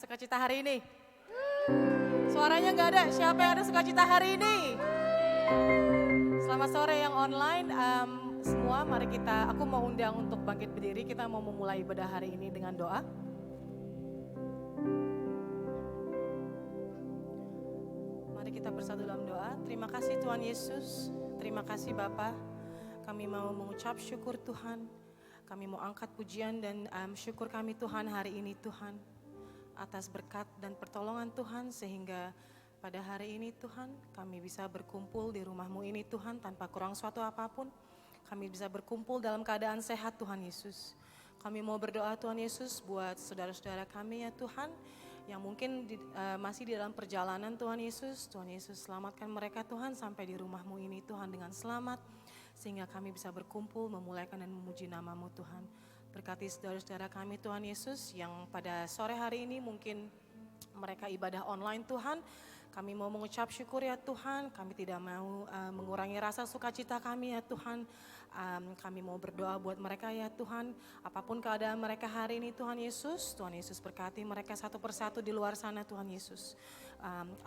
Sukacita hari ini? Suaranya nggak ada, siapa yang ada sukacita hari ini? Selamat sore yang online, semua mari aku mau undang untuk bangkit berdiri, kita mau memulai ibadah hari ini dengan doa. Mari kita bersatu dalam doa. Terima kasih Tuhan Yesus, terima kasih Bapa. Kami mau mengucap syukur Tuhan, kami mau angkat pujian dan syukur kami Tuhan hari ini Tuhan. Atas berkat dan pertolongan Tuhan sehingga pada hari ini Tuhan kami bisa berkumpul di rumah-Mu ini Tuhan tanpa kurang suatu apapun. Kami bisa berkumpul dalam keadaan sehat Tuhan Yesus. Kami mau berdoa Tuhan Yesus buat saudara-saudara kami ya Tuhan yang mungkin masih di dalam perjalanan Tuhan Yesus. Tuhan Yesus selamatkan mereka Tuhan sampai di rumah-Mu ini Tuhan dengan selamat. Sehingga kami bisa berkumpul memulaikan dan memuji nama-Mu Tuhan. Berkati saudara-saudara kami Tuhan Yesus yang pada sore hari ini mungkin mereka ibadah online Tuhan. Kami mau mengucap syukur ya Tuhan, kami tidak mau mengurangi rasa sukacita kami ya Tuhan. Kami mau berdoa buat mereka ya Tuhan, apapun keadaan mereka hari ini Tuhan Yesus berkati mereka satu persatu di luar sana Tuhan Yesus.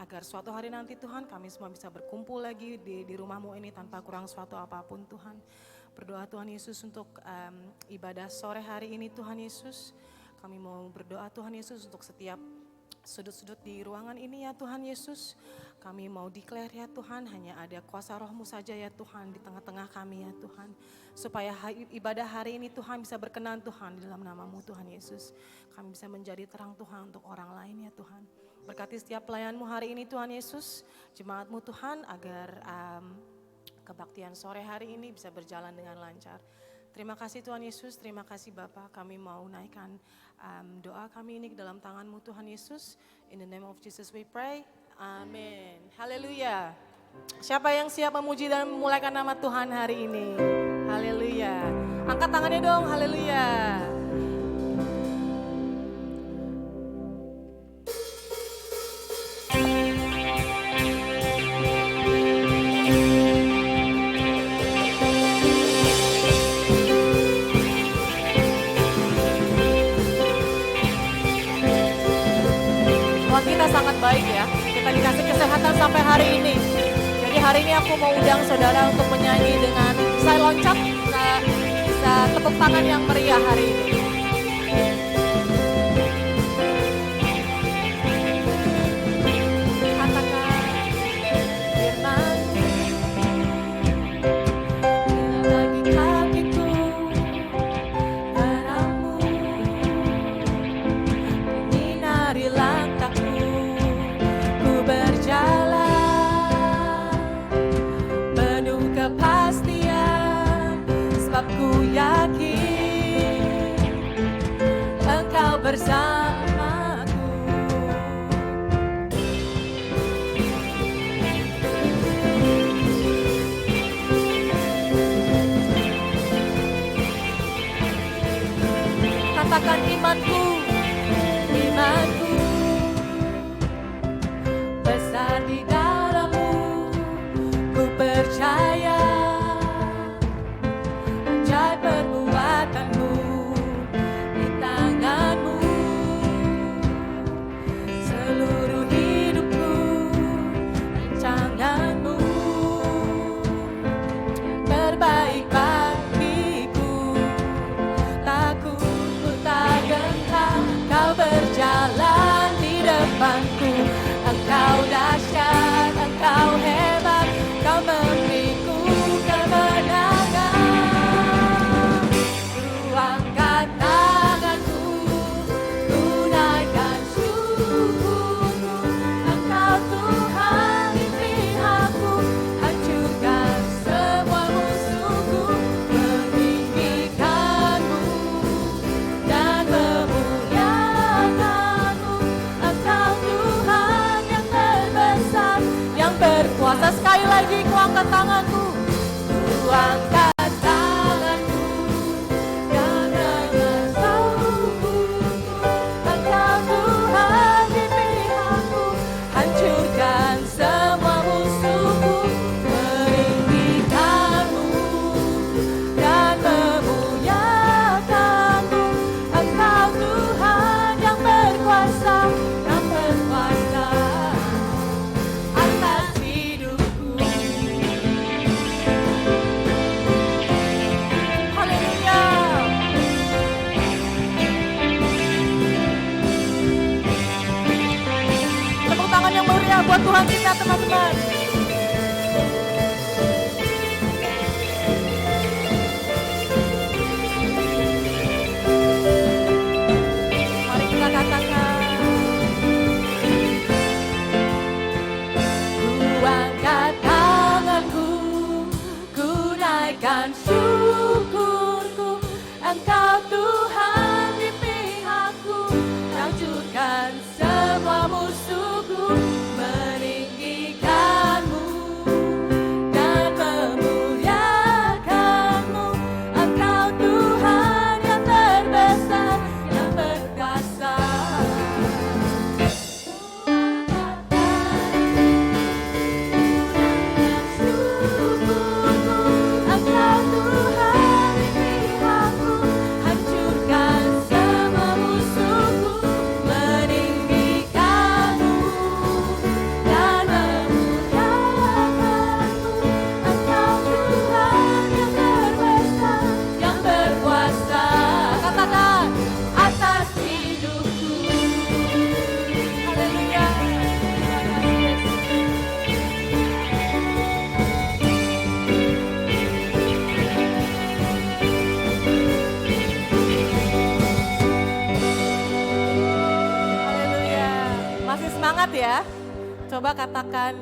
Agar suatu hari nanti Tuhan kami semua bisa berkumpul lagi di rumah-Mu ini tanpa kurang suatu apapun Tuhan. Berdoa Tuhan Yesus untuk ibadah sore hari ini Tuhan Yesus. Kami mau berdoa Tuhan Yesus untuk setiap sudut-sudut di ruangan ini ya Tuhan Yesus. Kami mau declare ya Tuhan, hanya ada kuasa Roh-Mu saja ya Tuhan di tengah-tengah kami ya Tuhan. Supaya ibadah hari ini Tuhan bisa berkenan Tuhan di dalam nama-Mu Tuhan Yesus. Kami bisa menjadi terang Tuhan untuk orang lain ya Tuhan. Berkati setiap pelayan-Mu hari ini Tuhan Yesus. Jemaat-Mu Tuhan agar kebaktian sore hari ini bisa berjalan dengan lancar. Terima kasih Tuhan Yesus, terima kasih Bapa. Kami mau naikkan doa kami ini ke dalam tangan-Mu Tuhan Yesus. In the name of Jesus we pray. Amin. Haleluya. Siapa yang siap memuji dan memulaikan nama Tuhan hari ini? Haleluya. Angkat tangannya dong, haleluya. Kita sangat baik ya, kita dikasih kesehatan sampai hari ini. Jadi hari ini aku mau undang saudara untuk menyanyi dengan saya loncat, bisa tepuk tangan yang meriah hari ini. Bersamaku. Katakan imanku, imanku besar di dalam-Mu, ku percaya ajaib perbuatan-Mu. Berjalan di depanku, Engkau dahsyat, Engkau hebat, Kau memberiku kemenangan. Ku angkat tanganku, ku naikkan syukurku, Engkau Tuhan di pihakku, hancurkan semua musuhku, meninggikan-Mu dan berkuasa. Sekali lagi ku angkat tanganku, ku angkat tanganku, karena Engkau Tuhan di pihakku, hancurkan semua musuhku, meninggikan-Mu dan memuliakan-Mu. Engkau Tuhan yang berkuasa. buat Tuhan kita teman-teman. Mari kita katakan. Ku angkat tanganku, ku naikkan syukurku, Engkau Tuhan di pihakku, hancurkan semua musuhku, meninggikanmu dan memuliakanmu. Engkau Tuhan yang terbesar, yang perkasa. Engkau Tuhan di pihakku, hancurkan semua musuhku, meninggikanmu dan memuliakanmu. Engkau Tuhan yang terbesar, yang berkuasa. Katakan, atas hidupku. Haleluya. Haleluya. Masih semangat ya? Coba katakan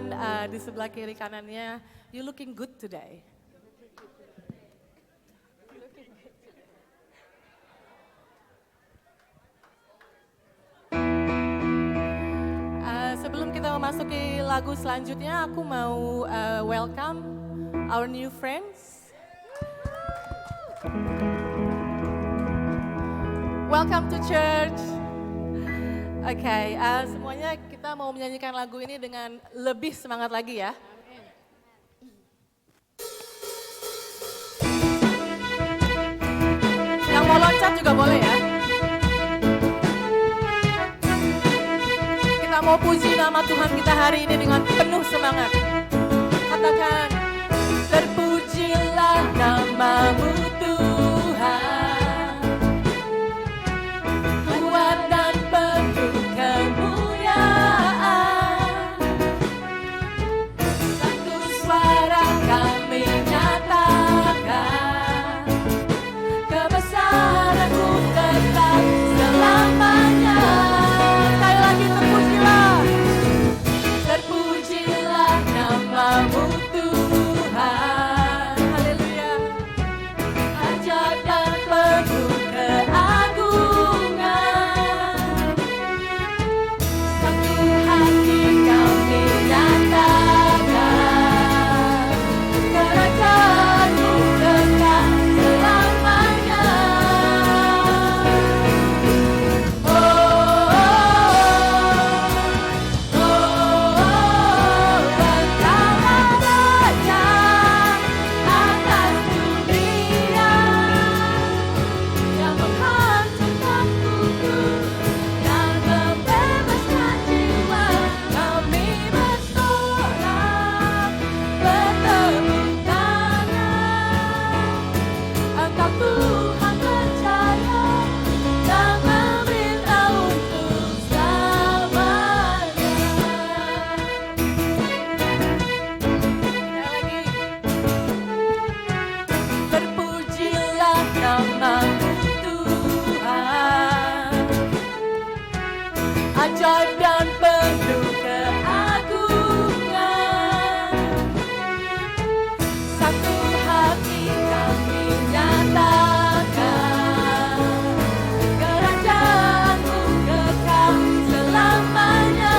di sebelah kiri kanannya, you looking good today. Sebelum kita memasuki lagu selanjutnya, aku mau welcome our new friends. Welcome to church. Oke, semuanya kita mau menyanyikan lagu ini dengan lebih semangat lagi ya. Yang mau loncat juga boleh ya. Kita mau puji nama Tuhan kita hari ini dengan penuh semangat. Katakan, terpujilah namamu Tuhan, kuat dan penuh kemuliaan. Satu suara kami nyatakan, kebesaran-Mu tetap selamanya. Sekali lagi terpujilah, terpujilah namamu Tuhan. Haleluya. Ajaib dan penuh keagungan. Satu hati kami nyatakan, kerajaan-Mu kekal selamanya. Oh, oh, oh, oh, Engkau Raja atas dunia, yang menghancurkan kudus dan membebaskan jiwa. Kami bersorak, bertepuk tangan. Engkau Tuhan percaya dan memerintah untuk selamanya. Sekali lagi. Terpujilah namamu Tuhan, ajaib dan penuh keagungan. Satu hati kami nyatakan, kerajaan-Mu kekal selamanya.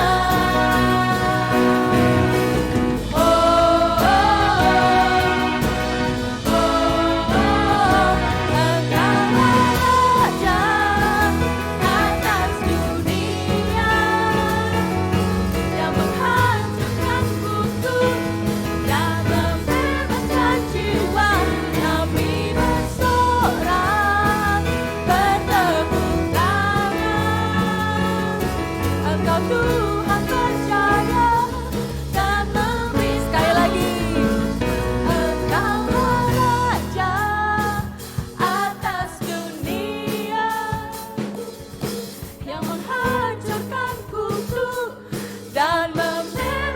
Oh, oh, oh, oh, Engkau Raja atas dunia, yang menghancurkan kudus dan membebaskan jiwa. Kami bersorak, bertepuk tangan. Engkau Tuhan percaya dan memberi. Sekali lagi. Engkau Raja atas dunia, yang menghancurkan kudus dan membebaskan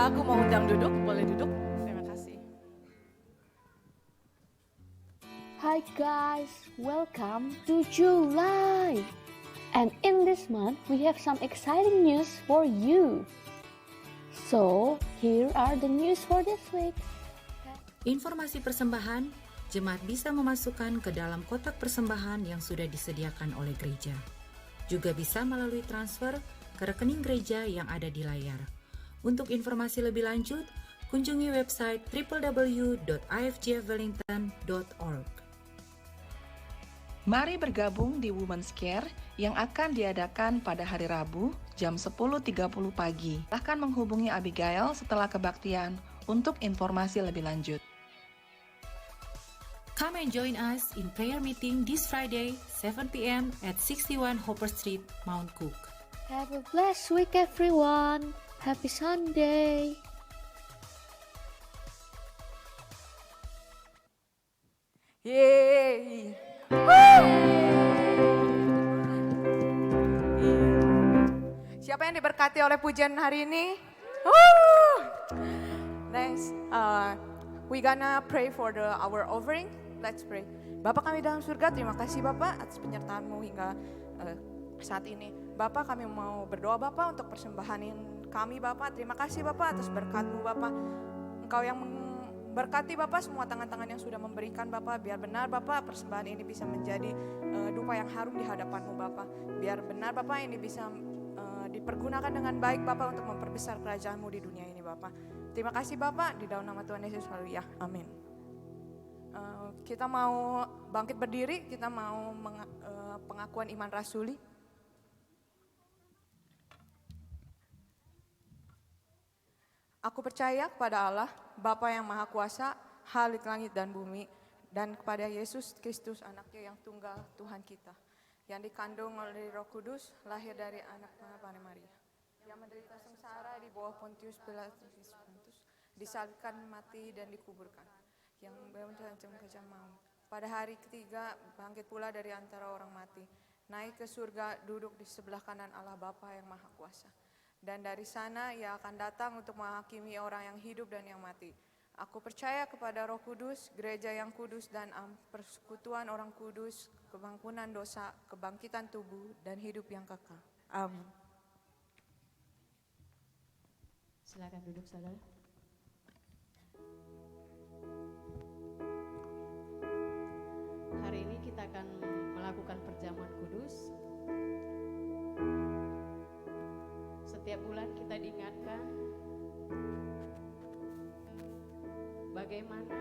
aku mau undang duduk, boleh duduk. Terima kasih. Hi guys, welcome to July. And in this month, we have some exciting news for you. So, here are the news for this week. Informasi persembahan, jemaat bisa memasukkan ke dalam kotak persembahan yang sudah disediakan oleh gereja. Juga bisa melalui transfer ke rekening gereja yang ada di layar. Untuk informasi lebih lanjut, kunjungi website www.ifgfwellington.org. Mari bergabung di Women's Care yang akan diadakan pada hari Rabu jam 10.30 pagi. Silahkan menghubungi Abigail setelah kebaktian untuk informasi lebih lanjut. Come and join us in prayer meeting this Friday, 7 p.m. at 61 Hopper Street, Mount Cook. Have a blessed week everyone. Happy Sunday. Yeay. Siapa yang diberkati oleh pujian hari ini? Next, we gonna pray for our offering. Let's pray. Bapak kami dalam surga, terima kasih Bapak atas penyertaan-Mu hingga saat ini. Bapak, kami mau berdoa Bapak untuk persembahan kami Bapak. Terima kasih Bapak atas berkat-Mu Bapak. Engkau yang berkati Bapak semua tangan-tangan yang sudah memberikan Bapak. Biar benar Bapak persembahan ini bisa menjadi dupa yang harum di hadapan-Mu Bapak. Biar benar Bapak ini bisa dipergunakan dengan baik Bapak untuk memperbesar kerajaan-Mu di dunia ini Bapak. Terima kasih Bapak, di dalam nama Tuhan Yesus, haleluya, amin. Kita mau bangkit berdiri, kita mau pengakuan iman rasuli. Aku percaya kepada Allah, Bapa yang Maha Kuasa, Khalik langit dan bumi, dan kepada Yesus Kristus anaknya yang tunggal Tuhan kita, yang dikandung oleh Roh Kudus, lahir dari anak Maria, yang menderita sengsara di bawah Pontius Pilatus, disalibkan, mati dan dikuburkan, yang berterancam kejam maut. Pada hari ketiga bangkit pula dari antara orang mati, naik ke surga, duduk di sebelah kanan Allah Bapa yang Maha Kuasa. Dan dari sana Ia akan datang untuk menghakimi orang yang hidup dan yang mati. Aku percaya kepada Roh Kudus, gereja yang kudus dan persekutuan orang kudus, pengampunan dosa, kebangkitan tubuh dan hidup yang kekal. Amin. Silakan duduk saudara. Hari ini kita akan melakukan perjamuan kudus. Setiap bulan kita diingatkan bagaimana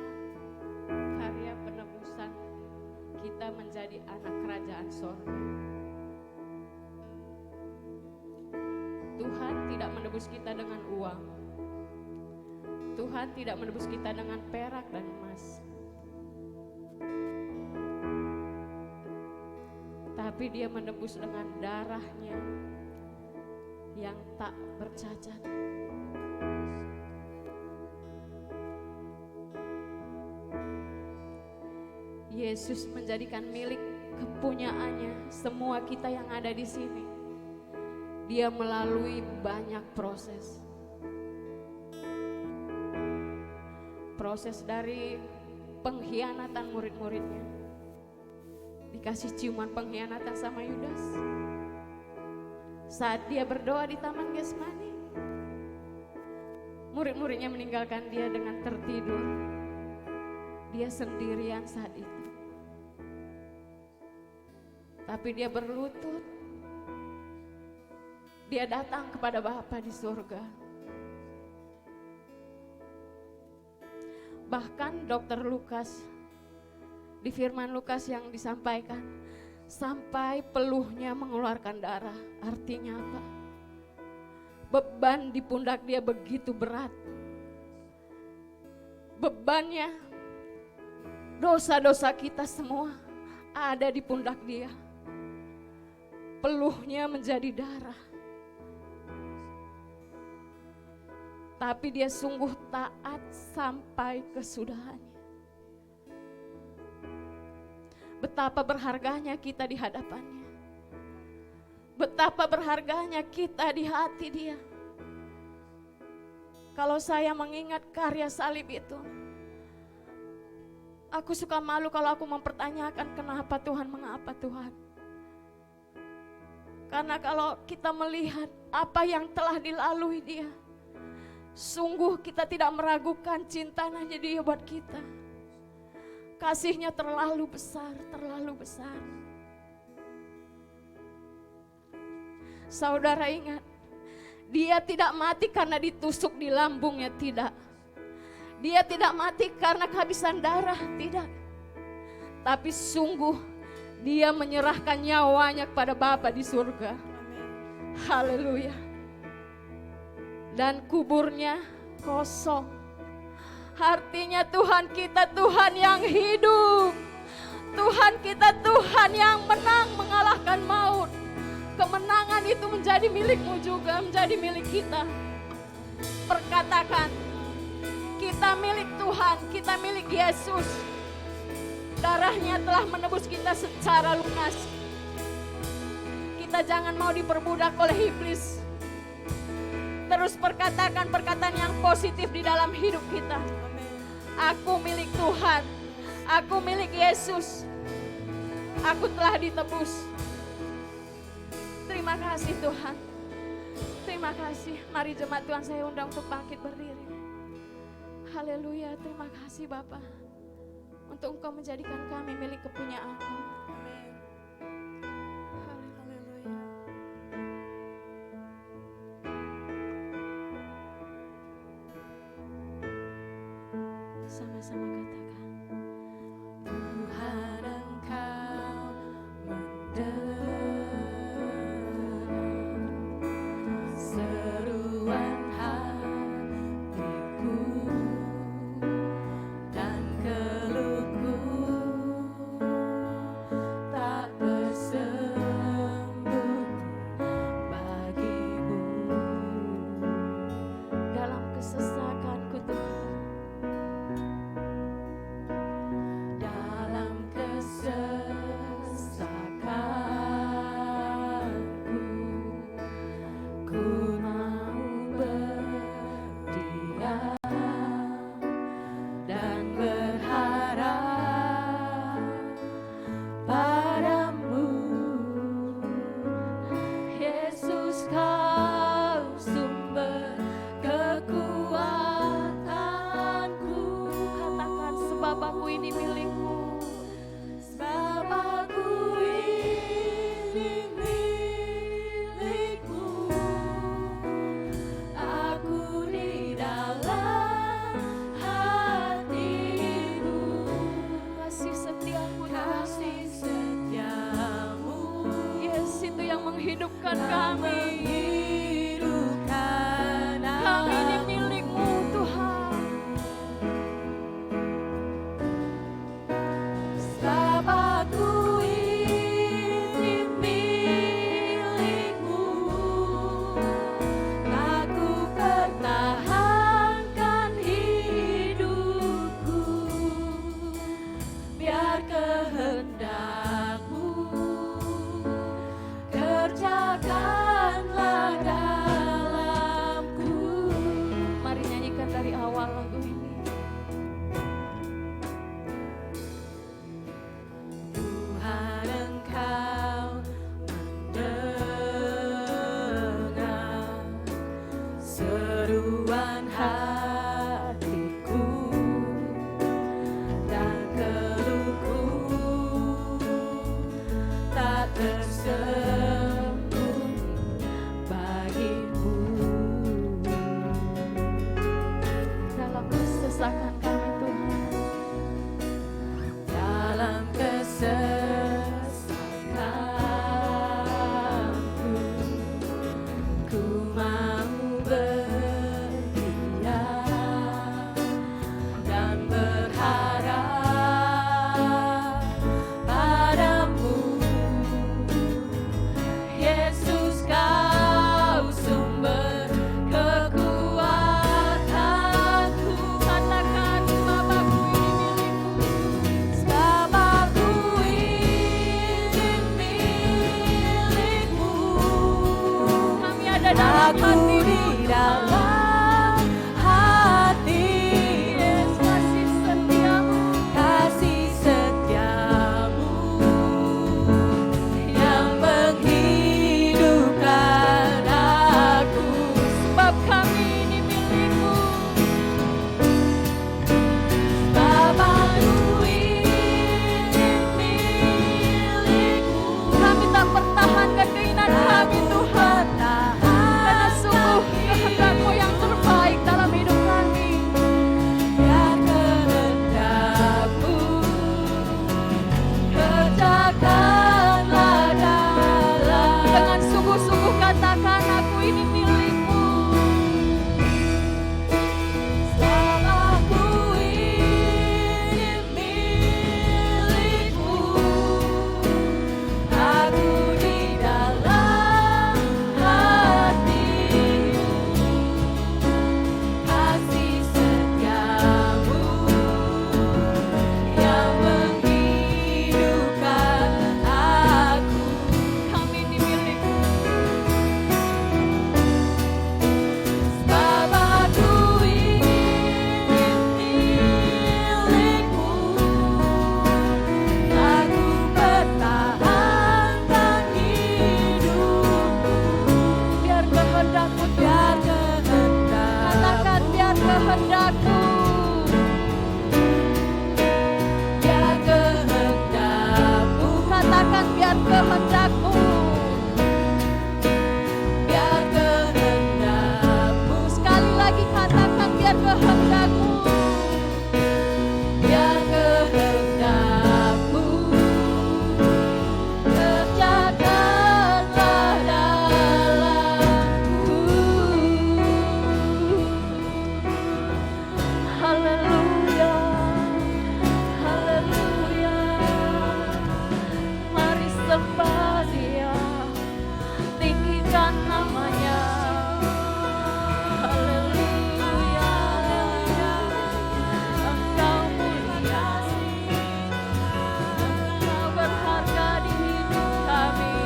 karya penebusan kita menjadi anak kerajaan sorga. Tuhan tidak menebus kita dengan uang. Tuhan tidak menebus kita dengan perak dan emas. Tapi Dia menebus dengan darah-Nya yang tak bercacat. Yesus menjadikan milik kepunyaannya semua kita yang ada di sini. Dia melalui banyak proses. Proses dari pengkhianatan murid-muridnya. Dikasih ciuman pengkhianatan sama Yudas. Saat dia berdoa di Taman Getsemani, murid-muridnya meninggalkan dia dengan tertidur. Dia sendirian saat itu. Tapi dia berlutut. Dia datang kepada Bapa di surga. Bahkan Dr. Lukas, di firman Lukas yang disampaikan, sampai peluhnya mengeluarkan darah. Artinya apa? Beban di pundak dia begitu berat. Bebannya, dosa-dosa kita semua ada di pundak dia. Peluhnya menjadi darah. Tapi dia sungguh taat sampai kesudahannya. Betapa berharganya kita di hadapannya. Betapa berharganya kita di hati Dia. Kalau saya mengingat karya salib itu, aku suka malu kalau aku mempertanyakan kenapa Tuhan, mengapa Tuhan. Karena kalau kita melihat apa yang telah dilalui dia, sungguh kita tidak meragukan cintanya dia buat kita. Kasihnya terlalu besar, terlalu besar. Saudara ingat, dia tidak mati karena ditusuk di lambungnya, tidak. Dia tidak mati karena kehabisan darah, tidak. Tapi sungguh dia menyerahkan nyawanya kepada Bapa di surga. Haleluya. Dan kuburnya kosong. Artinya Tuhan kita Tuhan yang hidup. Tuhan kita Tuhan yang menang mengalahkan maut. Kemenangan itu menjadi milikmu juga, menjadi milik kita. Perkatakan, kita milik Tuhan, kita milik Yesus. Darahnya telah menebus kita secara lunas. Kita jangan mau diperbudak oleh iblis. Terus perkatakan perkataan yang positif di dalam hidup kita. Aku milik Tuhan, aku milik Yesus. Aku telah ditebus. Terima kasih Tuhan. Terima kasih. Mari jemaat Tuhan, saya undang untuk bangkit berdiri. Haleluya. Terima kasih Bapa, untuk Engkau menjadikan kami milik kepunyaan-Mu. Haleluya. Sama-sama katakan. Tuhan Engkau mendengar seruan hatiku dan keluhku, tak tersembunyi bagimu. Dalam kesesakanku Tuhan, dalam kesesakanku, ku mau berdiam dan berharap padamu. Yesus, Kau sumber kekuatanku. katakan sebab aku ini milik-Mu. Sebab aku ini milik-Mu, aku di dalam hati-Mu. Kasih setiamu Tuhan, Kasih setiamu Yes, itu yang menghidupkan yang kami. menghidupkan Kami ini aku. milik-Mu Tuhan. Sebab aku ini milik-Mu, aku pertahankan hidupku, biar kehendak-Mu kerjakanlah dalamku. Mari nyanyikan dari awal lagu ini. Tuhan Engkau mendengar seruan hatiku dan keluhku, tak tersembunyi bagimu. Dalam kesesakan kami Tuhan, Dalam kesesakanku, ku mau berdiam dan berharap padamu. Yesus, Kau sumber kekuatanku. Katakan sebab aku ini milik-Mu, kami ada dalam aku hati-Mu. di dalam katakan aku ini milikmu. Sebab aku ini milikmu. Aku di dalam hatimu. Kasih setiamu yang menghidupkan aku. Kami ini milikmu. Sebab aku ini milikmu. Aku pertahankan hidupku. Biar kehendakmu, biar kehendak. Katakan biar kehendakmu. Biar kehendakmu. Katakan biar kehendakmu. Biar kehendakmu. Sekali lagi katakan biar kehendakmu. Biar kehendakmu. Kerjakanlah dalamku. Haleluya. Haleluya. Mari sembah Dia, tinggikan namanya. Haleluya. Engkau mulia, Engkau berharga di hidup kami.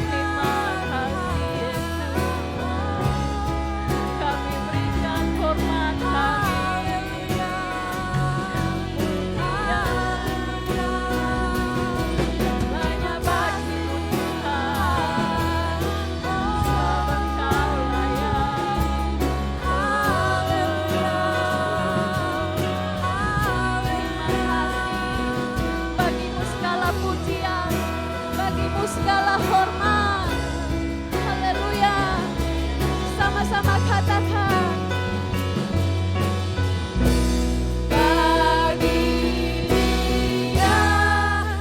Terima kasih Yesus. Kami berikan hormat kami. Hanya bagi-Mu Tuhan, sebab Engkau layak. Haleluya. Terima kasih. Bagi-Mu segala pujian, bagi-Mu segala hormat. Haleluya. Sama-sama katakan. Bagi Dia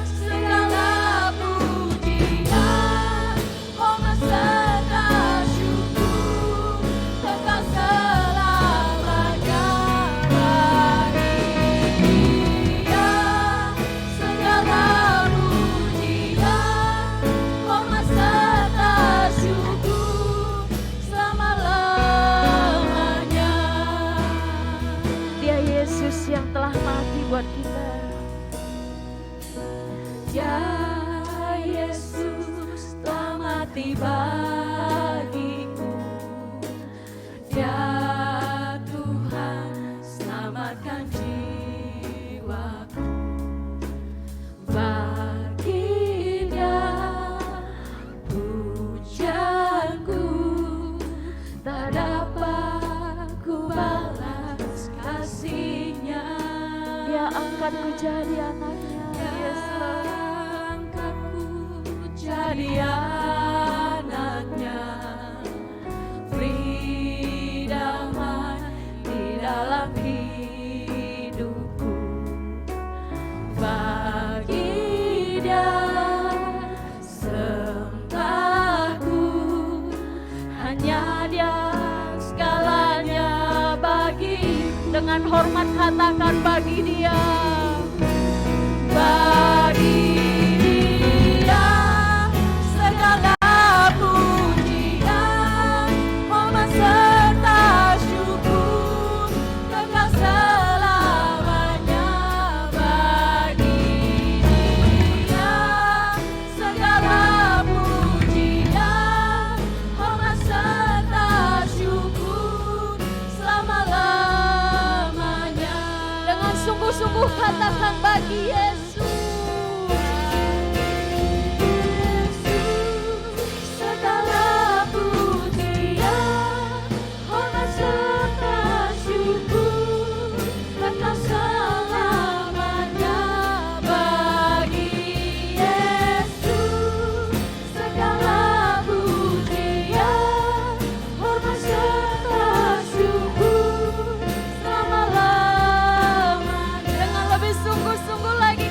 segala pujian, hormat serta syukur kekal selamanya. Bagi Dia segala pujian, hormat serta syukur selama-lamanya. Dia Yesus yang telah mati buat kita. Ya Yesus telah mati bagiku. Ya Tuhan selamatkan jiwaku. Bagi Dia pujianku tak dapat ku balas kasih-Nya. Dia angkatku jadi anaknya. Yesus angkatku jadi anaknya. Beri damai di dalam hidupku. Bagi Dia sembahku, hanya Dia segalanya. Bagi, dengan hormat katakan bagi Dia. Bagi Dia segala pujian, hormat serta syukur kekal selamanya. Bagi Dia segala pujian, hormat serta syukur selama-lamanya. Dengan sungguh-sungguh katakan bagi Yesus. Segala pujian, hormat serta syukur kekal selamanya. Bagi Yesus segala pujian, hormat serta syukur selama-lamanya. Dengan lebih sungguh-sungguh lagi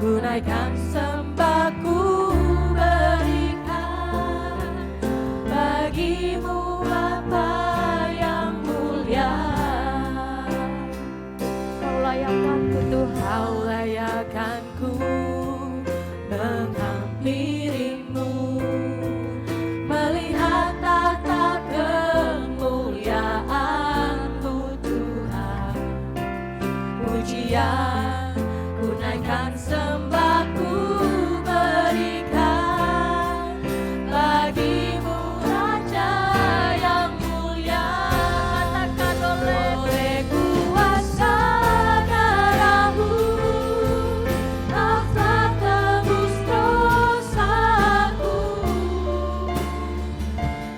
ku naikkan sembahku berikan bagimu Bapa yang mulia. Kau layakkanku Tuhan. Kau layakkanku menghampirimu, melihat tata kemuliaan-Mu Tuhan. Pujian ku naikkan sembahku berikan bagimu Raja yang mulia. Katakan oleh kuasa darah-Mu Kau telah tebus dosaku,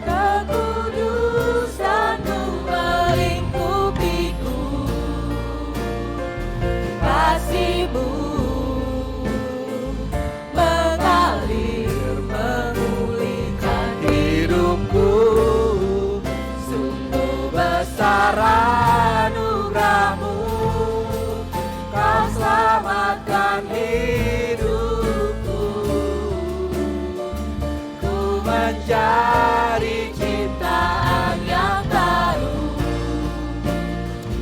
kekudusan-Mu melingkupiku, kasih-Mu mengalir memulihkan hidupku. Sungguh besar anugerah-Mu, Kau selamatkan hidupku. Ku menjadi ciptaan yang baru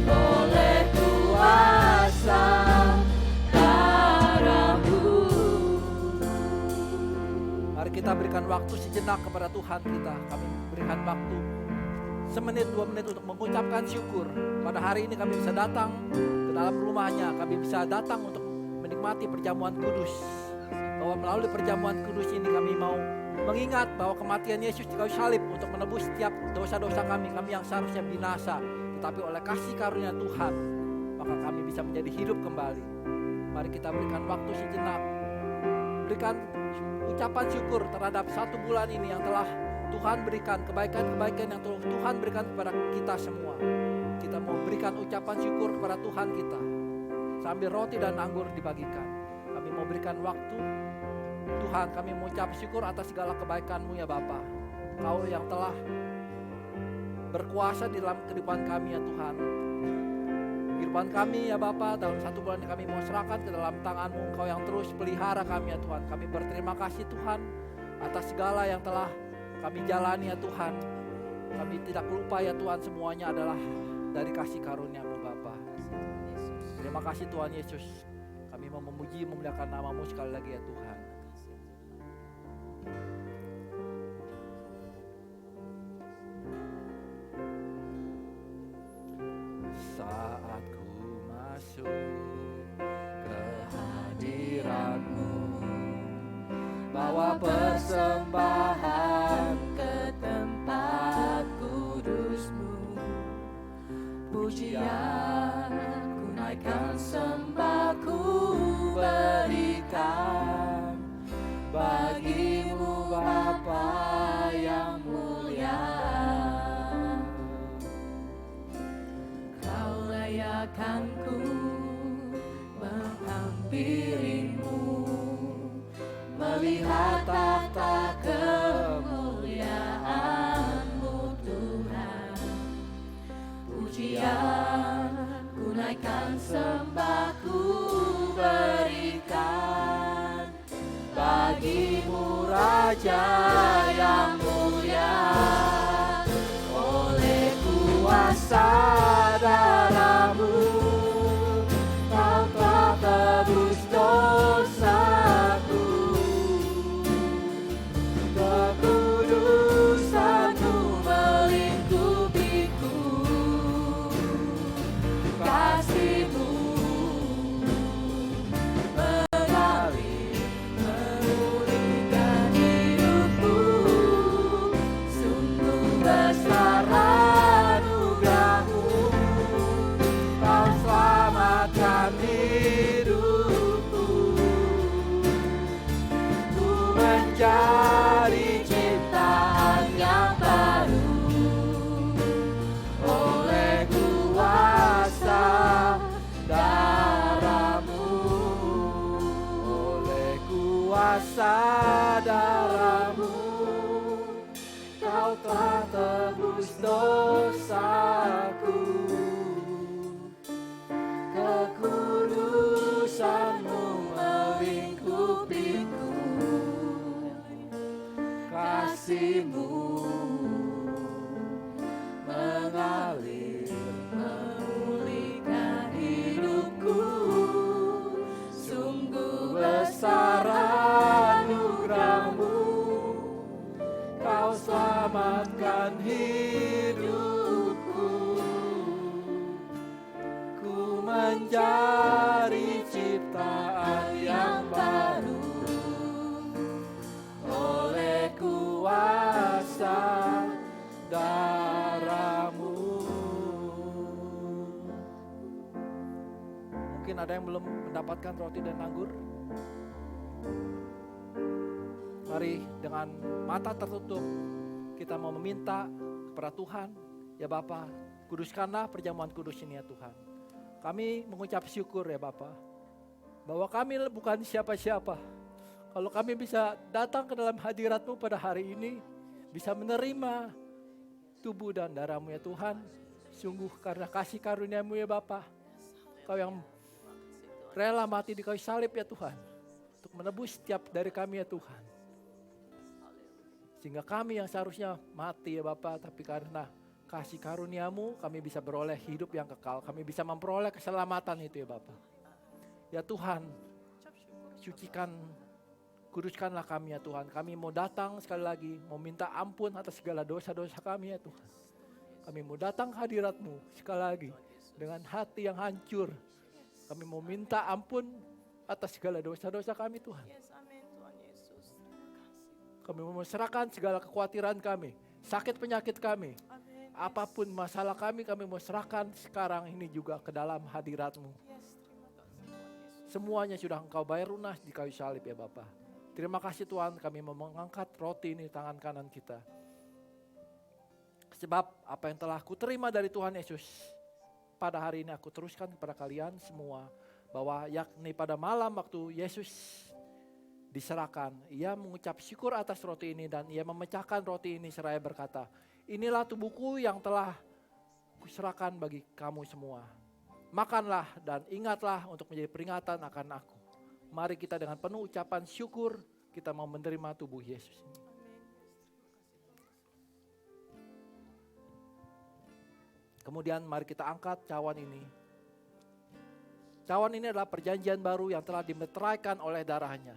oleh kuasa darah-Mu. Mari kita berikan waktu sejenak kepada Tuhan kita. Kami berikan waktu semenit 2 menit untuk mengucapkan syukur. Pada hari ini kami bisa datang ke dalam rumahnya. Kami bisa datang untuk menikmati perjamuan kudus. Bahwa melalui perjamuan kudus ini kami mau mengingat bahwa kematian Yesus di kayu salib untuk menebus setiap dosa-dosa kami yang seharusnya binasa. Tetapi oleh kasih karunia Tuhan, maka kami bisa menjadi hidup kembali. Mari kita berikan waktu sejenak. Berikan ucapan syukur terhadap 1 bulan ini yang telah Tuhan berikan, kebaikan-kebaikan yang telah Tuhan berikan kepada kita semua. Kita mau berikan ucapan syukur kepada Tuhan kita sambil roti dan anggur dibagikan. Kami mau berikan waktu. Tuhan, kami mengucap syukur atas segala kebaikan-Mu ya Bapa. Kau yang telah berkuasa di dalam kehidupan kami ya Tuhan. Kehidupan kami ya Bapa, dalam 1 bulan ini kami mau serahkan ke dalam tangan-Mu. Engkau yang terus pelihara kami ya Tuhan. Kami berterima kasih Tuhan atas segala yang telah kami jalani ya Tuhan. Kami tidak lupa ya Tuhan, semuanya adalah dari kasih karunia-Mu Bapa. Terima kasih Tuhan Yesus. Kami mau memuji memuliakan nama-Mu sekali lagi ya Tuhan. Saat ku masuk ke hadirat-Mu, bawa persembahan ke tempat kudus-Mu. Pujian ku naikkan sembahku berikan bagimu Bapa yang mulia. Kau layakkanku menghampirimu, melihat tahta kemuliaan-Mu Tuhan. Pujian ku naikkan sembahku berikan bagimu Raja yang mulia. Oleh kuasa darah-Mu Kau telah tebus dosaku, kekudusan-Mu melingkupiku, kasih-Mu mengalir memulihkan hidupku. Sungguh besar anugerah-Mu, Kau selamatkan hidupku. Ku menjadi ciptaan yang baru oleh kuasa darah-Mu. Oleh kuasa darah-Mu Kau telah tebus dosaku, kekudusan-Mu melingkupi Ada yang belum mendapatkan roti dan anggur? Mari dengan mata tertutup kita mau meminta kepada Tuhan, ya Bapa, kuduskanlah perjamuan kudus ini ya Tuhan. Kami mengucap syukur ya Bapa, bahwa kami bukan siapa-siapa. Kalau kami bisa datang ke dalam hadirat-Mu pada hari ini, bisa menerima tubuh dan darah-Mu ya Tuhan. Sungguh karena kasih karunia-Mu ya Bapa, Kau yang rela mati di kayu salib ya Tuhan, untuk menebus setiap dari kami ya Tuhan. Sehingga kami yang seharusnya mati ya Bapa, tapi karena kasih karunia-Mu kami bisa beroleh hidup yang kekal. Kami bisa memperoleh keselamatan itu ya Bapa. Ya Tuhan, sucikan, kuduskanlah kami ya Tuhan. Kami mau datang sekali lagi, mau minta ampun atas segala dosa-dosa kami ya Tuhan. Kami mau datang ke hadirat-Mu sekali lagi dengan hati yang hancur. Kami mau minta ampun atas segala dosa-dosa kami Tuhan. Yes, amin Tuhan Yesus. Kami mau serahkan segala kekhawatiran kami, sakit penyakit kami, Amin. apapun masalah kami mau serahkan sekarang ini juga ke dalam hadirat-Mu. Yes, terima kasih Tuhan Yesus. Semuanya sudah Engkau bayar lunas di kayu salib ya Bapa. Terima kasih Tuhan, kami mau mengangkat roti ini tangan kanan kita. Sebab apa yang telah kuterima dari Tuhan Yesus, pada hari ini aku teruskan kepada kalian semua. Bahwa yakni pada malam waktu Yesus diserahkan, ia mengucap syukur atas roti ini dan ia memecahkan roti ini seraya berkata, inilah tubuhku yang telah kuserahkan bagi kamu semua. Makanlah dan ingatlah untuk menjadi peringatan akan aku. Mari kita dengan penuh ucapan syukur kita mau menerima tubuh Yesus ini. Kemudian mari kita angkat cawan ini. Cawan ini adalah perjanjian baru yang telah dimeteraikan oleh darahnya.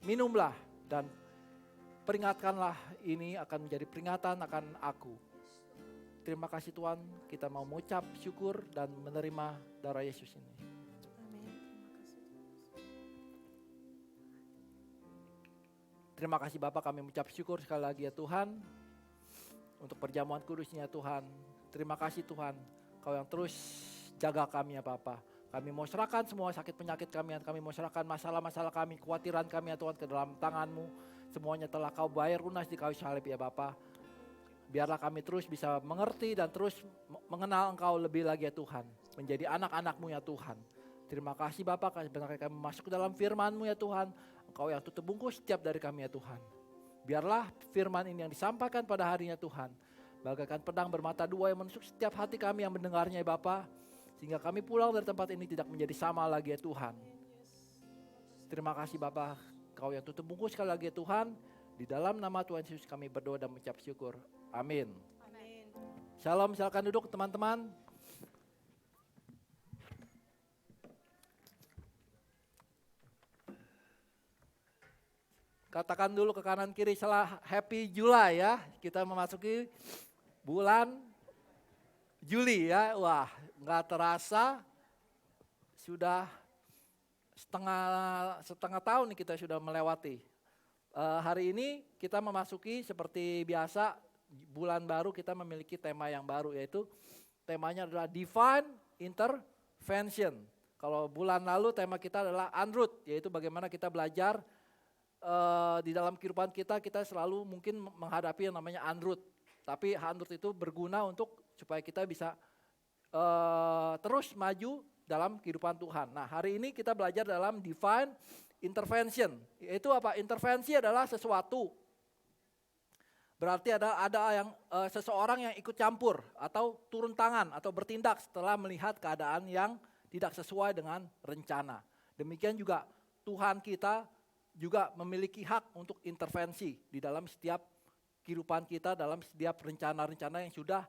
Minumlah dan peringatkanlah, ini akan menjadi peringatan akan aku. Terima kasih Tuhan, kita mau mengucap syukur dan menerima darah Yesus ini. Amin. Terima kasih Bapak, kami mengucap syukur sekali lagi ya Tuhan, untuk perjamuan kudusnya Tuhan. Terima kasih Tuhan, Kau yang terus jaga kami ya Bapak. Kami mau serahkan semua sakit penyakit kami mau serahkan masalah-masalah kami, kekhawatiran kami ya Tuhan ke dalam tangan-Mu. Semuanya telah Kau bayar lunas di kayu salib ya Bapa. Biarlah kami terus bisa mengerti dan terus mengenal Engkau lebih lagi ya Tuhan. Menjadi anak-anak-Mu ya Tuhan. Terima kasih Bapa, sebentar kami masuk ke dalam firman-Mu ya Tuhan. Engkau yang tutup bungkus setiap dari kami ya Tuhan. Biarlah firman ini yang disampaikan pada harinya Tuhan, bagaikan pedang bermata dua yang menusuk setiap hati kami yang mendengarnya ya Bapa. Sehingga kami pulang dari tempat ini tidak menjadi sama lagi ya Tuhan. Terima kasih Bapa, Kau yang tutup bungkus sekali lagi ya Tuhan. Di dalam nama Tuhan Yesus kami berdoa dan mengucap syukur. Amin. Amin. Shalom, silakan duduk teman-teman. Katakan dulu ke kanan kiri setelah Happy July ya. Kita memasuki bulan Juli ya. Wah, nggak terasa sudah setengah tahun nih kita sudah melewati. Hari ini kita memasuki seperti biasa bulan baru, kita memiliki tema yang baru, yaitu temanya adalah Divine Intervention. Kalau bulan lalu tema kita adalah Unroot, yaitu bagaimana kita belajar di dalam kehidupan kita selalu mungkin menghadapi yang namanya Unroot. Tapi Unroot itu berguna untuk supaya kita bisa terus maju dalam kehidupan Tuhan. Nah, hari ini kita belajar dalam Divine Intervention. Yaitu apa? Intervensi adalah sesuatu. Berarti ada yang seseorang yang ikut campur atau turun tangan atau bertindak setelah melihat keadaan yang tidak sesuai dengan rencana. Demikian juga Tuhan kita juga memiliki hak untuk intervensi di dalam setiap kehidupan kita, dalam setiap rencana-rencana yang sudah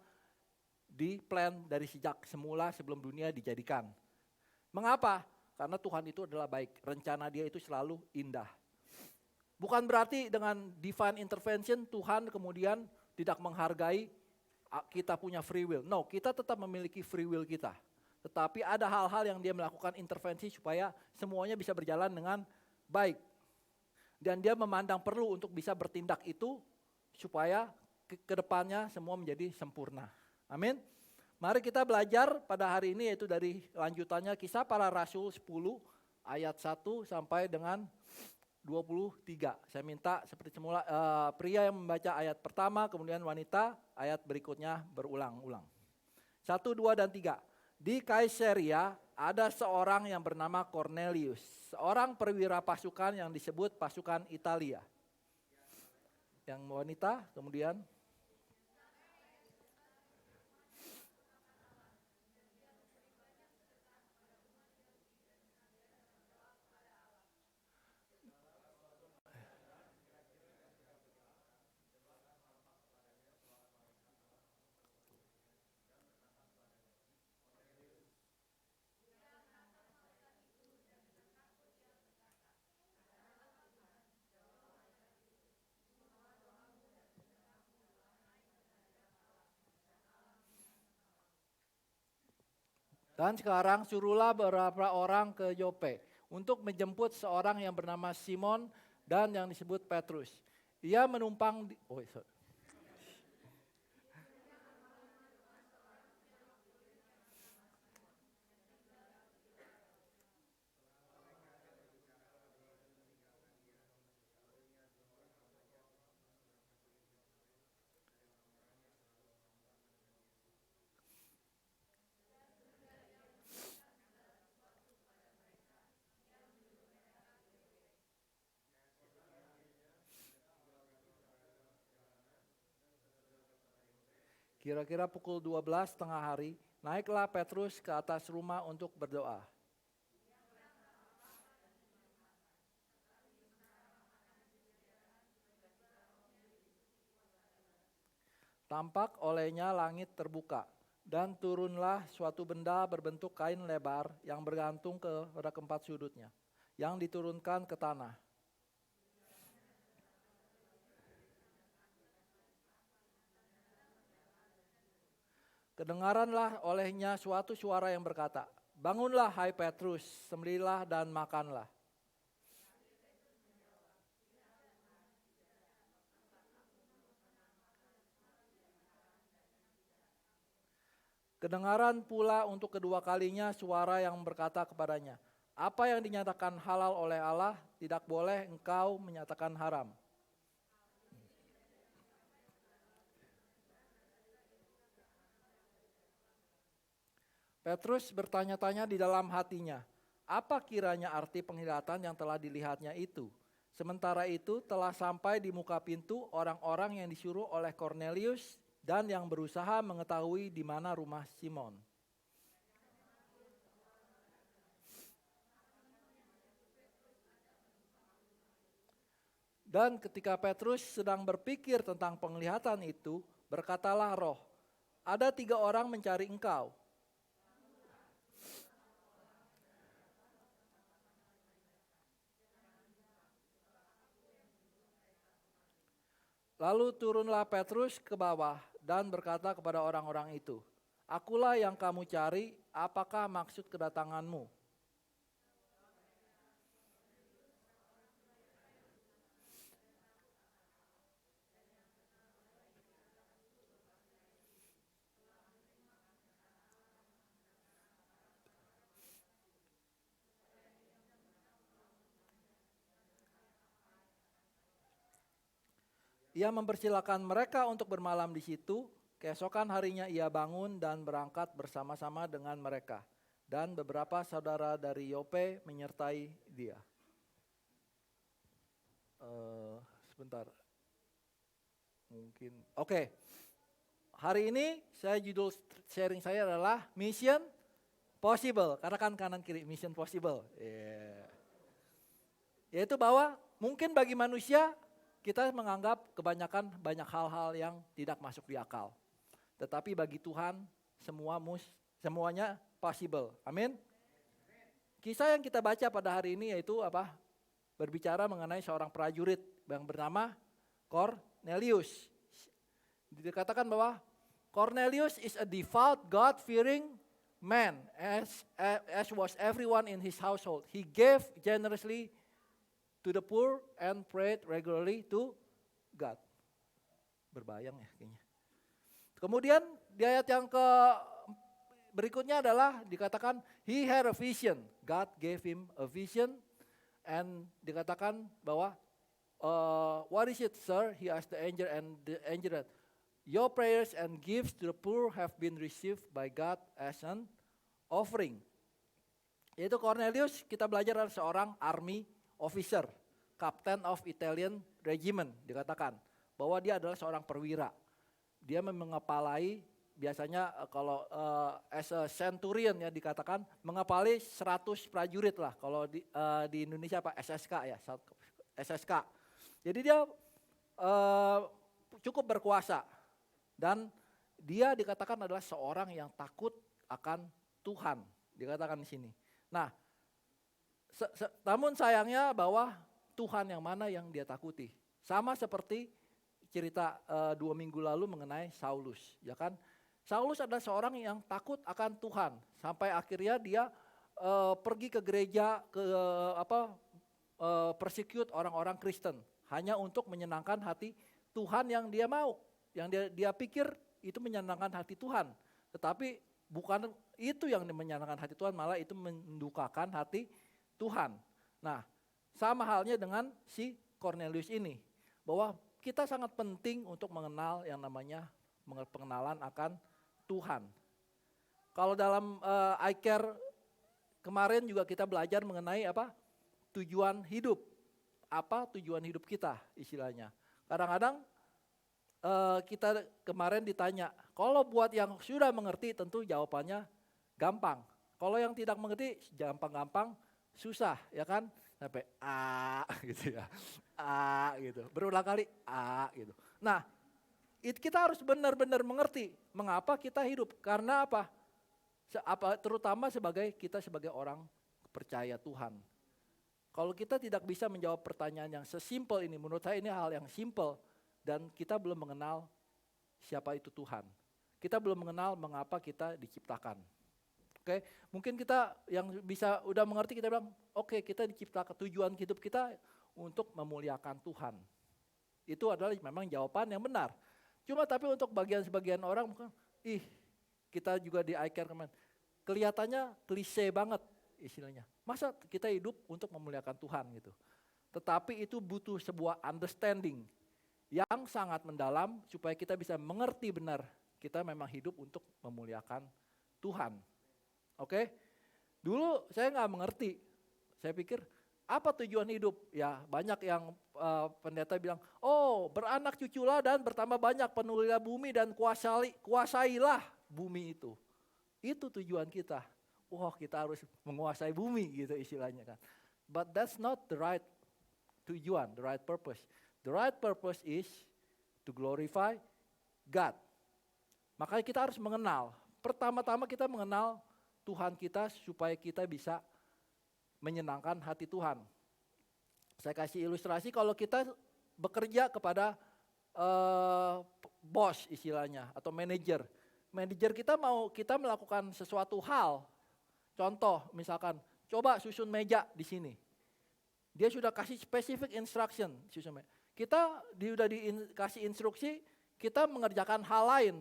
di-plan dari sejak semula sebelum dunia dijadikan. Mengapa? Karena Tuhan itu adalah baik, rencana Dia itu selalu indah. Bukan berarti dengan divine intervention Tuhan kemudian tidak menghargai kita punya free will. No, kita tetap memiliki free will kita. Tetapi ada hal-hal yang Dia melakukan intervensi supaya semuanya bisa berjalan dengan baik. Dan Dia memandang perlu untuk bisa bertindak itu supaya ke depannya semua menjadi sempurna. Amin. Mari kita belajar pada hari ini yaitu dari lanjutannya Kisah Para Rasul 10 ayat 1 sampai dengan 23. Saya minta seperti semula pria yang membaca ayat pertama, kemudian wanita ayat berikutnya berulang-ulang. 1, 2, dan 3. Di Kaisaria ada seorang yang bernama Cornelius, seorang perwira pasukan yang disebut pasukan Italia. Yang wanita kemudian. Dan sekarang suruhlah beberapa orang ke Yope untuk menjemput seorang yang bernama Simon dan yang disebut Petrus. Ia menumpang di, kira-kira pukul 12 tengah hari, naiklah Petrus ke atas rumah untuk berdoa. Tampak olehnya langit terbuka, dan turunlah suatu benda berbentuk kain lebar yang bergantung pada keempat sudutnya, yang diturunkan ke tanah. Kedengaranlah olehnya suatu suara yang berkata, "Bangunlah hai Petrus, sembelihlah dan makanlah." Kedengaran pula untuk kedua kalinya suara yang berkata kepadanya, "Apa yang dinyatakan halal oleh Allah, tidak boleh engkau menyatakan haram." Petrus bertanya-tanya di dalam hatinya, apa kiranya arti penglihatan yang telah dilihatnya itu? Sementara itu telah sampai di muka pintu orang-orang yang disuruh oleh Cornelius dan yang berusaha mengetahui di mana rumah Simon. Dan ketika Petrus sedang berpikir tentang penglihatan itu, berkatalah Roh, "Ada 3 orang mencari engkau." Lalu turunlah Petrus ke bawah dan berkata kepada orang-orang itu, "Akulah yang kamu cari, apakah maksud kedatanganmu?" Ia mempersilakan mereka untuk bermalam di situ. Keesokan harinya ia bangun dan berangkat bersama-sama dengan mereka. Dan beberapa saudara dari Yope menyertai dia. Sebentar. Mungkin. Oke. Hari ini judul sharing saya adalah Mission Possible. Katakan kanan kiri, Mission Possible. Yeah. Yaitu bahwa mungkin bagi manusia kita menganggap kebanyakan banyak hal-hal yang tidak masuk di akal. Tetapi bagi Tuhan semuanya possible. Amin. Kisah yang kita baca pada hari ini yaitu apa? Berbicara mengenai seorang prajurit yang bernama Cornelius. Dikatakan bahwa Cornelius is a devout, God-fearing man, as was everyone in his household. He gave generously to the poor and prayed regularly to God. Berbayang ya kayaknya. Kemudian di ayat yang ke-4 berikutnya adalah dikatakan he had a vision. God gave him a vision, and dikatakan bahwa what is it, sir? He asked the angel, and the angel said, your prayers and gifts to the poor have been received by God as an offering. Yaitu Cornelius, kita belajar adalah seorang army officer, captain of Italian regiment, dikatakan bahwa dia adalah seorang perwira. Dia mengepalai, biasanya kalau as a centurion ya dikatakan, mengepalai 100 prajurit lah. Kalau di Indonesia apa? SSK ya, SSK. Jadi dia cukup berkuasa. Dan dia dikatakan adalah seorang yang takut akan Tuhan, dikatakan di sini. Nah, namun sayangnya bahwa Tuhan yang mana yang dia takuti. Sama seperti cerita 2 minggu lalu mengenai Saulus, ya kan? Saulus adalah seorang yang takut akan Tuhan, sampai akhirnya dia pergi ke gereja, persecute orang-orang Kristen, hanya untuk menyenangkan hati Tuhan yang dia mau. Yang dia pikir itu menyenangkan hati Tuhan. Tetapi bukan itu yang menyenangkan hati Tuhan, malah itu mendukakan hati Tuhan. Nah, sama halnya dengan si Cornelius ini. Bahwa kita sangat penting untuk mengenal yang namanya pengenalan akan Tuhan. Kalau dalam I Care kemarin juga kita belajar mengenai apa? Tujuan hidup. Apa tujuan hidup kita istilahnya. Kadang-kadang kita kemarin ditanya, kalau buat yang sudah mengerti tentu jawabannya gampang. Kalau yang tidak mengerti gampang-gampang susah, ya kan? Sampai gitu ya. Gitu. Berulang kali gitu. Nah, kita harus benar-benar mengerti mengapa kita hidup. Karena apa? Terutama kita sebagai orang percaya Tuhan. Kalau kita tidak bisa menjawab pertanyaan yang sesimpel ini, menurut saya ini hal yang simpel. Dan kita belum mengenal siapa itu Tuhan. Kita belum mengenal mengapa kita diciptakan. Oke, mungkin kita yang bisa udah mengerti kita bilang, oke, kita diciptakan, tujuan hidup kita untuk memuliakan Tuhan. Itu adalah memang jawaban yang benar. Cuma tapi untuk sebagian orang mungkin, kita juga di I Care kemarin, kelihatannya klise banget istilahnya. Masa kita hidup untuk memuliakan Tuhan gitu. Tetapi itu butuh sebuah understanding yang sangat mendalam supaya kita bisa mengerti benar kita memang hidup untuk memuliakan Tuhan. Oke? Dulu saya nggak mengerti. Saya pikir apa tujuan hidup? Ya banyak yang pendeta bilang, oh beranak cuculah dan bertambah banyak, penuhilah bumi dan kuasailah bumi itu. Itu tujuan kita. Wah kita harus menguasai bumi gitu istilahnya kan. But that's not the right tujuan, the right purpose. The right purpose is to glorify God. Makanya kita harus mengenal. Pertama-tama kita mengenal Tuhan kita supaya kita bisa menyenangkan hati Tuhan. Saya kasih ilustrasi kalau kita bekerja kepada bos istilahnya atau manajer. Manajer kita mau kita melakukan sesuatu hal. Contoh misalkan coba susun meja di sini. Dia sudah kasih specific instruction susun meja. Kita sudah dikasih instruksi, kita mengerjakan hal lain.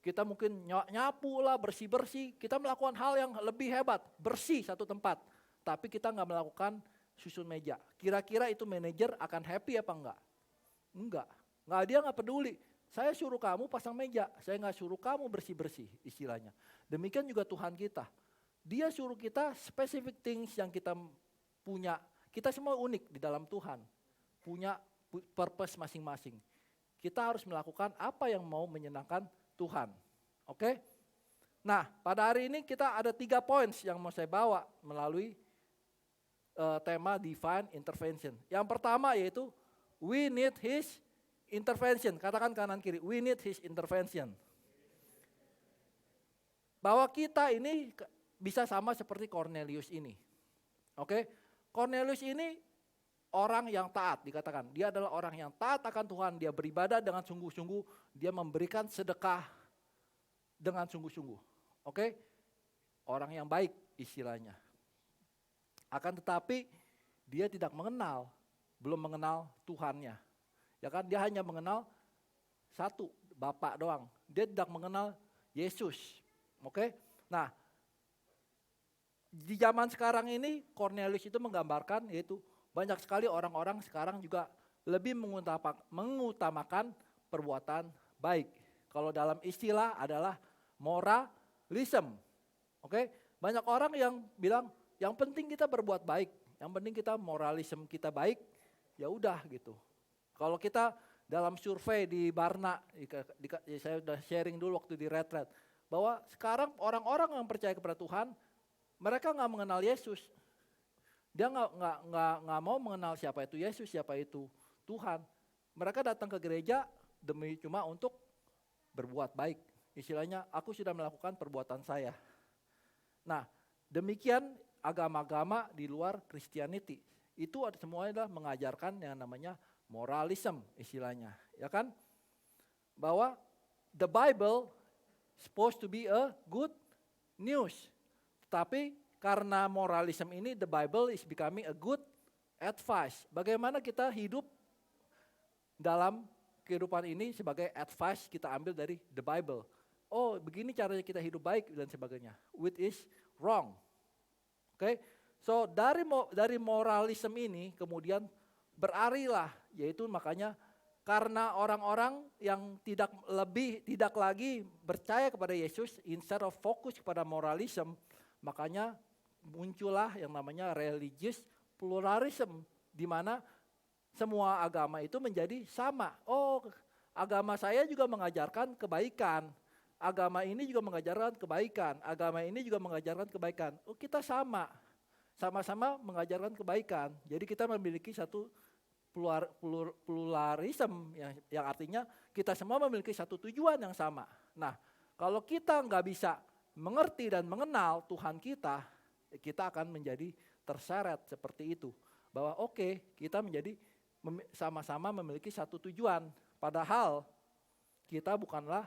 Kita mungkin nyapu lah, bersih-bersih. Kita melakukan hal yang lebih hebat, bersih satu tempat. Tapi kita nggak melakukan susun meja. Kira-kira itu manajer akan happy apa enggak? Enggak. Dia nggak peduli. Saya suruh kamu pasang meja, saya nggak suruh kamu bersih-bersih istilahnya. Demikian juga Tuhan kita. Dia suruh kita specific things yang kita punya. Kita semua unik di dalam Tuhan. Punya purpose masing-masing. Kita harus melakukan apa yang mau menyenangkan Tuhan. Oke? Nah, pada hari ini kita ada 3 points yang mau saya bawa melalui tema divine intervention. Yang pertama yaitu we need his intervention. Katakan kanan kiri, we need his intervention. Bahwa kita ini bisa sama seperti Cornelius ini. Oke? Cornelius ini orang yang taat dikatakan. Dia adalah orang yang taat akan Tuhan. Dia beribadah dengan sungguh-sungguh. Dia memberikan sedekah dengan sungguh-sungguh. Oke? Orang yang baik istilahnya. Akan tetapi dia tidak mengenal. Belum mengenal Tuhannya. Ya kan? Dia hanya mengenal satu, Bapa doang. Dia tidak mengenal Yesus. Oke? Nah, di zaman sekarang ini Cornelius itu menggambarkan yaitu banyak sekali orang-orang sekarang juga lebih mengutamakan perbuatan baik. Kalau dalam istilah adalah moralism. Oke? Banyak orang yang bilang yang penting kita berbuat baik, yang penting kita moralism kita baik, ya udah gitu. Kalau kita dalam survei di Barna, saya udah sharing dulu waktu di retret, bahwa sekarang orang-orang yang percaya kepada Tuhan, mereka nggak mengenal Yesus. Dia nggak mau mengenal siapa itu Yesus, siapa itu Tuhan. Mereka datang ke gereja demi cuma untuk berbuat baik. Istilahnya, aku sudah melakukan perbuatan saya. Nah, demikian agama-agama di luar Christianity. Itu semuanya adalah mengajarkan yang namanya moralism istilahnya. Ya kan? Bahwa the Bible supposed to be a good news. Tapi karena moralism ini, the Bible is becoming a good advice. Bagaimana kita hidup dalam kehidupan ini sebagai advice kita ambil dari the Bible. Oh, begini caranya kita hidup baik dan sebagainya. Which is wrong. Oke? So dari moralism ini kemudian berarilah, yaitu makanya karena orang-orang yang tidak lagi percaya kepada Yesus, instead of fokus kepada moralism, makanya muncullah yang namanya religious pluralism, di mana semua agama itu menjadi sama. Oh, agama saya juga mengajarkan kebaikan. Agama ini juga mengajarkan kebaikan. Agama ini juga mengajarkan kebaikan. Oh, kita sama-sama mengajarkan kebaikan. Jadi kita memiliki satu pluralism yang artinya kita semua memiliki satu tujuan yang sama. Nah, kalau kita nggak bisa mengerti dan mengenal Tuhan kita akan menjadi terseret seperti itu. Bahwa kita menjadi sama-sama memiliki satu tujuan. Padahal kita bukanlah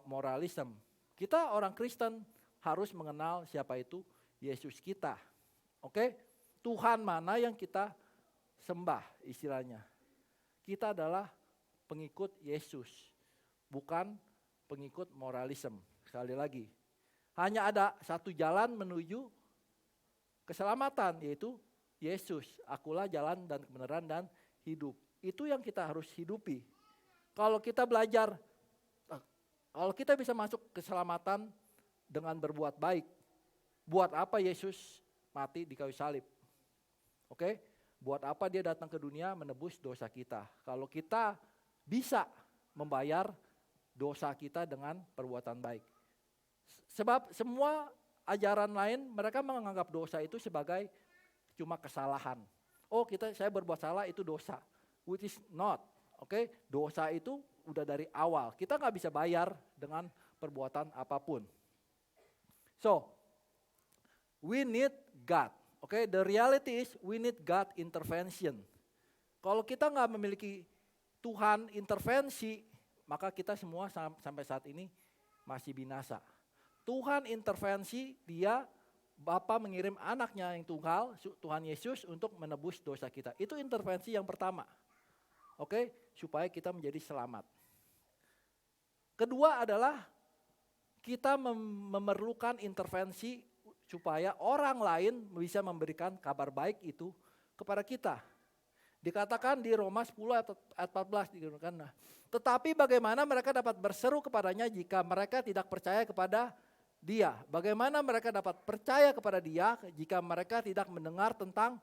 moralism. Kita orang Kristen harus mengenal siapa itu Yesus kita. Oke? Tuhan mana yang kita sembah istilahnya. Kita adalah pengikut Yesus, bukan pengikut moralism. Sekali lagi, hanya ada satu jalan menuju keselamatan, yaitu Yesus. Akulah jalan dan kebenaran dan hidup. Itu yang kita harus hidupi. Kalau kita belajar, kalau kita bisa masuk keselamatan dengan berbuat baik, buat apa Yesus mati di kayu salib? Oke? Buat apa dia datang ke dunia menebus dosa kita? Kalau kita bisa membayar dosa kita dengan perbuatan baik. Sebab semua ajaran lain mereka menganggap dosa itu sebagai cuma kesalahan. Oh, saya berbuat salah itu dosa. Which is not. Oke? Dosa itu udah dari awal. Kita nggak bisa bayar dengan perbuatan apapun. So, we need God. Oke, the reality is we need God intervention. Kalau kita nggak memiliki Tuhan intervensi, maka kita semua sampai saat ini masih binasa. Tuhan intervensi, dia Bapa mengirim anaknya yang tunggal, Tuhan Yesus, untuk menebus dosa kita. Itu intervensi yang pertama. Oke, supaya kita menjadi selamat. Kedua adalah kita memerlukan intervensi supaya orang lain bisa memberikan kabar baik itu kepada kita. Dikatakan di Roma 10 ayat 14, dikatakan, nah, tetapi bagaimana mereka dapat berseru kepadanya jika mereka tidak percaya kepada dia? Bagaimana mereka dapat percaya kepada dia jika mereka tidak mendengar tentang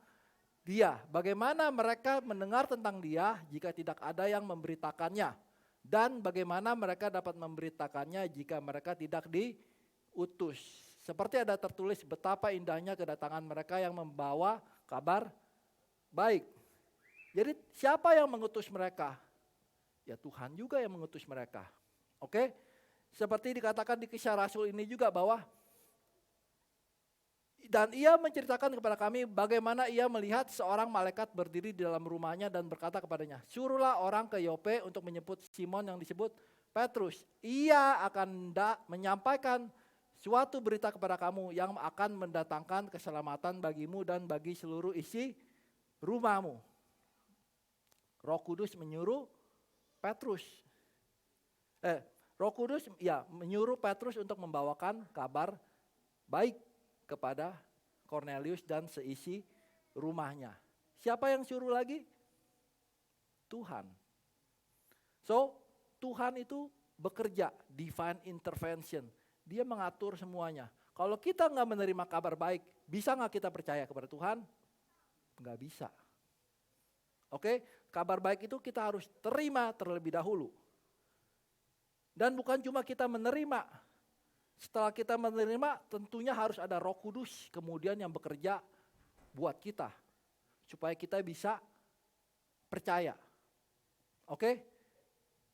dia? Bagaimana mereka mendengar tentang dia jika tidak ada yang memberitakannya? Dan bagaimana mereka dapat memberitakannya jika mereka tidak diutus? Seperti ada tertulis betapa indahnya kedatangan mereka yang membawa kabar baik. Jadi siapa yang mengutus mereka? Ya Tuhan juga yang mengutus mereka. Oke? Seperti dikatakan di Kisah Rasul ini juga bahwa dan ia menceritakan kepada kami bagaimana ia melihat seorang malaikat berdiri di dalam rumahnya dan berkata kepadanya, suruhlah orang ke Yope untuk menyebut Simon yang disebut Petrus. Ia akan menyampaikan suatu berita kepada kamu yang akan mendatangkan keselamatan bagimu dan bagi seluruh isi rumahmu. Roh Kudus menyuruh Petrus. Roh Kudus ya menyuruh Petrus untuk membawakan kabar baik kepada Cornelius dan seisi rumahnya. Siapa yang suruh lagi? Tuhan. So, Tuhan itu bekerja, divine intervention. Dia mengatur semuanya. Kalau kita nggak menerima kabar baik, bisa nggak kita percaya kepada Tuhan? Nggak bisa. Oke, kabar baik itu kita harus terima terlebih dahulu. Dan bukan cuma kita menerima. Setelah kita menerima, tentunya harus ada Roh Kudus kemudian yang bekerja buat kita. Supaya kita bisa percaya. Oke?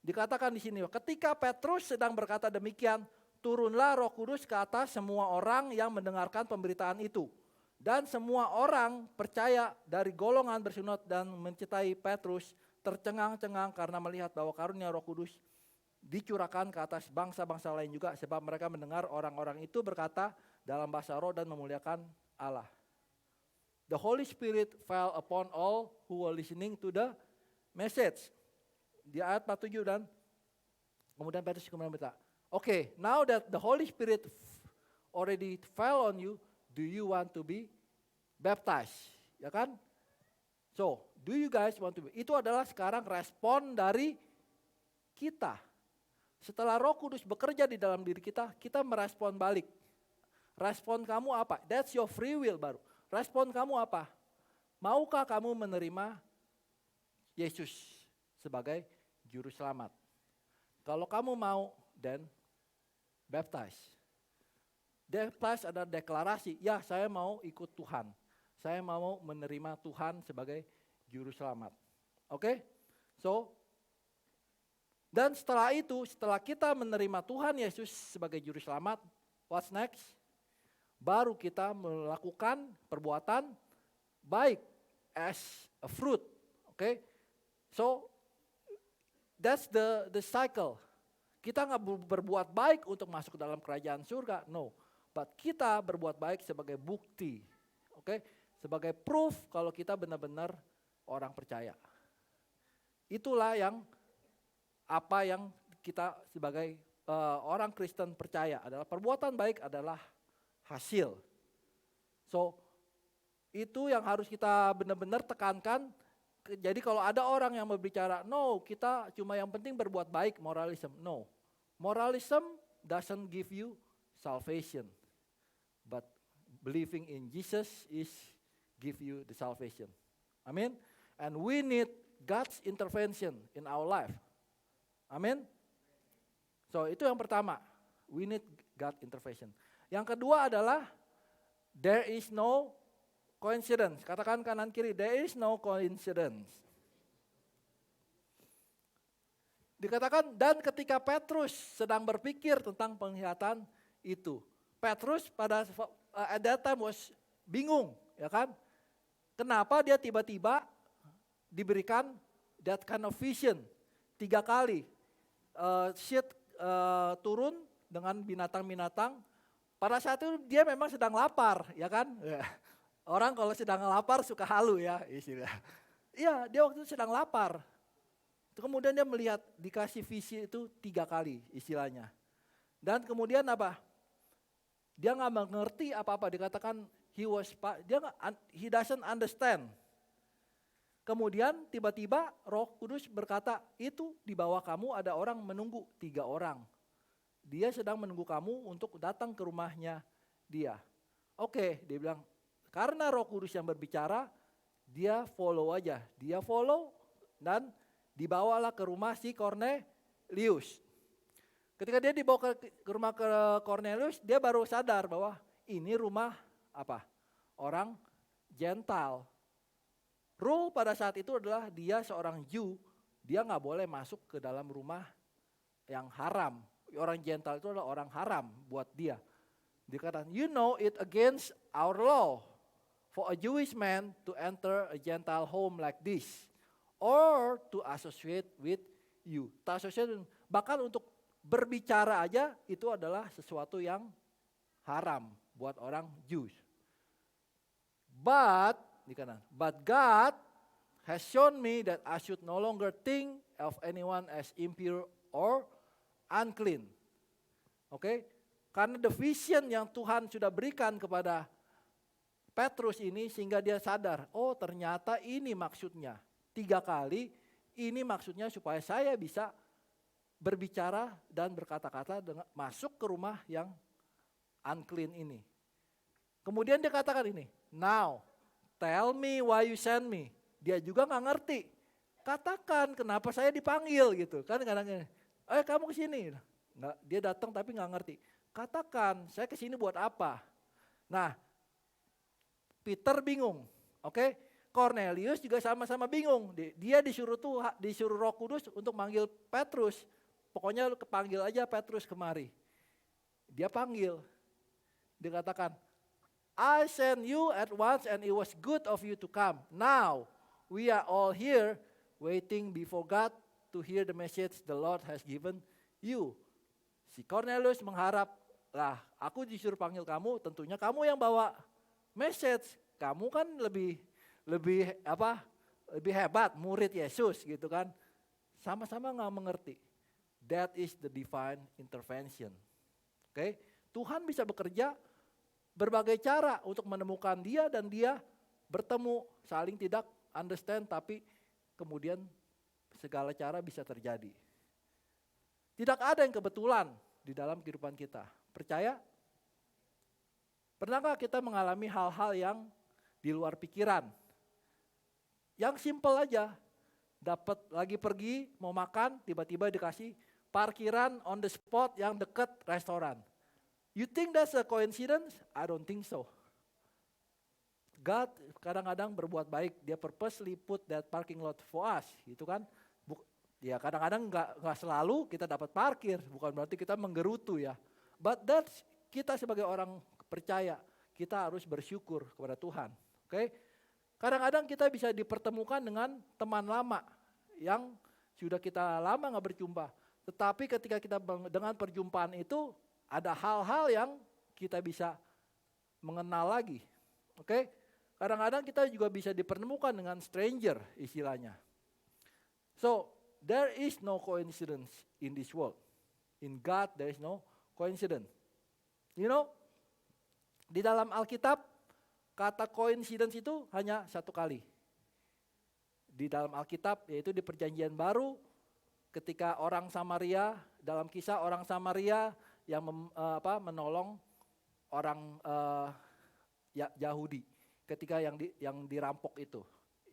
Dikatakan di sini, ketika Petrus sedang berkata demikian, turunlah Roh Kudus ke atas semua orang yang mendengarkan pemberitaan itu. Dan semua orang percaya dari golongan bersunat dan mencintai Petrus tercengang-cengang karena melihat bahwa karunia Roh Kudus dicurahkan ke atas bangsa-bangsa lain juga, sebab mereka mendengar orang-orang itu berkata dalam bahasa roh dan memuliakan Allah. The Holy Spirit fell upon all who were listening to the message. Di ayat 47 dan kemudian Petrus kemudian berkata, okay, now that the Holy Spirit already fell on you, do you want to be baptized? Ya kan? So, do you guys want to be? Itu adalah sekarang respon dari kita. Setelah Roh Kudus bekerja di dalam diri kita, kita merespon balik. Respon kamu apa? That's your free will baru. Respon kamu apa? Maukah kamu menerima Yesus sebagai juru selamat? Kalau kamu mau, then baptize. Baptize adalah deklarasi, ya saya mau ikut Tuhan. Saya mau menerima Tuhan sebagai juru selamat. Oke? So, dan setelah itu, setelah kita menerima Tuhan Yesus sebagai juru selamat, what's next? Baru kita melakukan perbuatan baik as a fruit. Okay? So that's the cycle. Kita nggak berbuat baik untuk masuk ke dalam kerajaan surga, no. But kita berbuat baik sebagai bukti, okay? Sebagai proof kalau kita benar-benar orang percaya. Itulah apa yang kita sebagai orang Kristen percaya adalah perbuatan baik adalah hasil. So, itu yang harus kita benar-benar tekankan. Jadi kalau ada orang yang berbicara, no, kita cuma yang penting berbuat baik, moralism. No, moralism doesn't give you salvation. But believing in Jesus is give you the salvation. Amin. And we need God's intervention in our life. Amin. So itu yang pertama, we need God intervention. Yang kedua adalah there is no coincidence. Katakan kanan kiri, there is no coincidence. Dikatakan dan ketika Petrus sedang berpikir tentang penglihatan itu, Petrus pada at that time was bingung, ya kan? Kenapa dia tiba-tiba diberikan that kind of vision 3 kali? Sheet turun dengan binatang-binatang. Pada saat itu dia memang sedang lapar, ya kan? Orang kalau sedang lapar suka halu ya istilah. Iya, dia waktu itu sedang lapar. Kemudian dia melihat dikasih visi itu 3 kali istilahnya. Dan kemudian apa? Dia nggak mengerti apa-apa. Dikatakan he doesn't understand. Kemudian tiba-tiba Roh Kudus berkata, itu di bawah kamu ada orang menunggu, 3 orang. Dia sedang menunggu kamu untuk datang ke rumahnya dia. Oke, dia bilang, karena Roh Kudus yang berbicara, dia follow aja. Dia follow dan dibawalah ke rumah si Cornelius. Ketika dia dibawa ke rumah ke Cornelius, dia baru sadar bahwa ini rumah apa? Orang Gentile. Rule pada saat itu adalah dia seorang Jew, dia nggak boleh masuk ke dalam rumah yang haram. Orang Gentile itu adalah orang haram buat dia. Dikatakan, you know it against our law for a Jewish man to enter a Gentile home like this or to associate with you. Bahkan untuk berbicara aja itu adalah sesuatu yang haram buat orang Jews. But God has shown me that I should no longer think of anyone as impure or unclean. Oke? Karena the vision yang Tuhan sudah berikan kepada Petrus ini sehingga dia sadar, oh ternyata ini maksudnya. 3 kali, ini maksudnya supaya saya bisa berbicara dan berkata-kata dengan masuk ke rumah yang unclean ini. Kemudian dia katakan ini, now tell me why you send me. Dia juga nggak ngerti. Katakan kenapa saya dipanggil gitu. Kan kadang-kadang, kamu kesini. Nggak, dia datang tapi nggak ngerti. Katakan saya kesini buat apa. Nah, Peter bingung, oke? Cornelius juga sama-sama bingung. Dia disuruh Roh Kudus untuk manggil Petrus. Pokoknya kepanggil aja Petrus kemari. Dia panggil. Dia katakan, I send you at once and it was good of you to come. Now we are all here waiting before God to hear the message the Lord has given you. Si Cornelius mengharap, lah aku disuruh panggil kamu, tentunya kamu yang bawa message. Kamu kan lebih hebat, murid Yesus gitu kan. Sama-sama nggak mengerti. That is the divine intervention. Oke, Tuhan bisa bekerja berbagai cara untuk menemukan dia dan dia bertemu, saling tidak understand tapi kemudian segala cara bisa terjadi. Tidak ada yang kebetulan di dalam kehidupan kita. Percaya? Pernahkah kita mengalami hal-hal yang di luar pikiran? Yang simple aja, dapat lagi pergi mau makan, tiba-tiba dikasih parkiran on the spot yang dekat restoran. You think that's a coincidence? I don't think so. God kadang-kadang berbuat baik, dia purposely put that parking lot for us, gitu kan? Ya kadang-kadang nggak selalu kita dapat parkir, bukan berarti kita menggerutu ya. But that's kita sebagai orang percaya, kita harus bersyukur kepada Tuhan. Oke? Kadang-kadang kita bisa dipertemukan dengan teman lama yang sudah kita lama nggak berjumpa. Tetapi ketika kita dengan perjumpaan itu ada hal-hal yang kita bisa mengenal lagi. Oke? Kadang-kadang kita juga bisa dipertemukan dengan stranger istilahnya. So, there is no coincidence in this world. In God there is no coincidence. You know, di dalam Alkitab kata coincidence itu hanya 1 kali. Di dalam Alkitab yaitu di Perjanjian Baru ketika orang Samaria, dalam kisah orang Samaria yang menolong orang Yahudi ketika yang dirampok itu,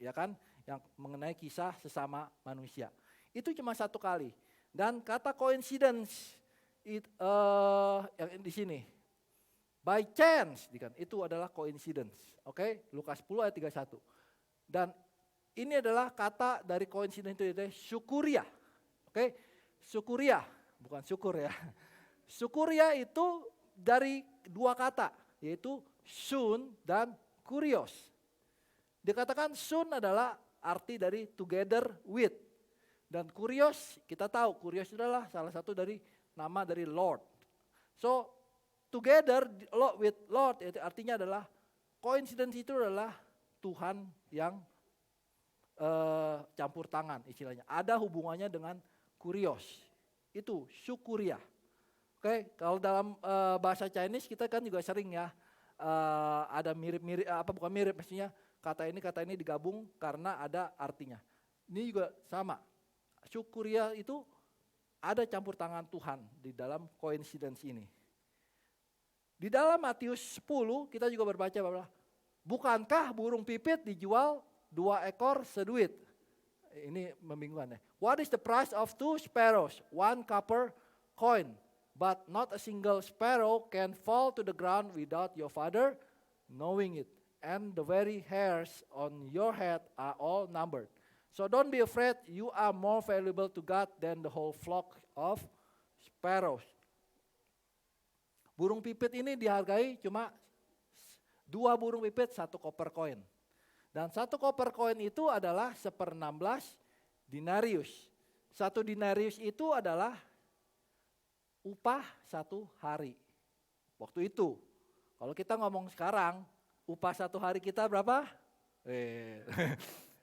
ya kan, yang mengenai kisah sesama manusia. Itu cuma 1 kali. Dan kata coincidence yang di sini, by chance, itu adalah coincidence. Oke, Lukas 10 ayat 31. Dan ini adalah kata dari coincidence itu syukuria. Oke, syukuria, bukan syukur ya. Syukuria itu dari 2 kata, yaitu sun dan kurios. Dikatakan sun adalah arti dari together with. Dan kurios, kita tahu kurios adalah salah satu dari nama dari Lord. So, together with Lord itu artinya adalah coincidence itu adalah Tuhan yang campur tangan istilahnya. Ada hubungannya dengan kurios. Itu syukuria. Oke, kalau dalam bahasa Chinese kita kan juga sering ya ada mirip-mirip, bukan mirip, maksudnya kata ini digabung karena ada artinya. Ini juga sama. Syukuria itu ada campur tangan Tuhan di dalam coincidence ini. Di dalam Matius 10 kita juga berbaca bahwa bukankah burung pipit dijual 2 ekor seduit? Ini membingungkan ya. What is the price of 2 sparrows? 1 copper coin. But not a single sparrow can fall to the ground without your Father knowing it. And the very hairs on your head are all numbered. So don't be afraid, you are more valuable to God than the whole flock of sparrows. Burung pipit ini dihargai cuma 2 burung pipit 1 copper coin. Dan 1 copper coin itu adalah 1/16 denarius. 1 denarius itu adalah upah 1 hari. Waktu itu. Kalau kita ngomong sekarang, upah 1 hari kita berapa?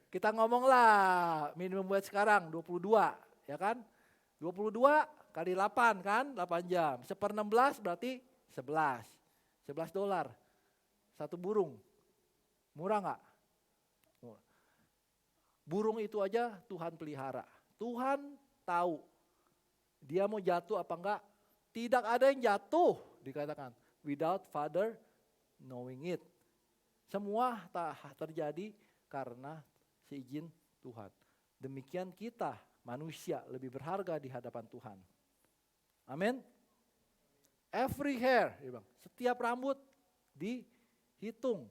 Kita ngomonglah minimum wage sekarang 22, ya kan? 22 kali 8 kan, 8 jam. 1/16 berarti 11. $11. Satu burung. Murah nggak? Murah. Burung itu aja Tuhan pelihara. Tuhan tahu dia mau jatuh apa enggak. Tidak ada yang jatuh dikatakan without Father knowing it. Semua terjadi karena seizin Tuhan. Demikian kita manusia lebih berharga di hadapan Tuhan. Amin. Every hair, setiap rambut dihitung.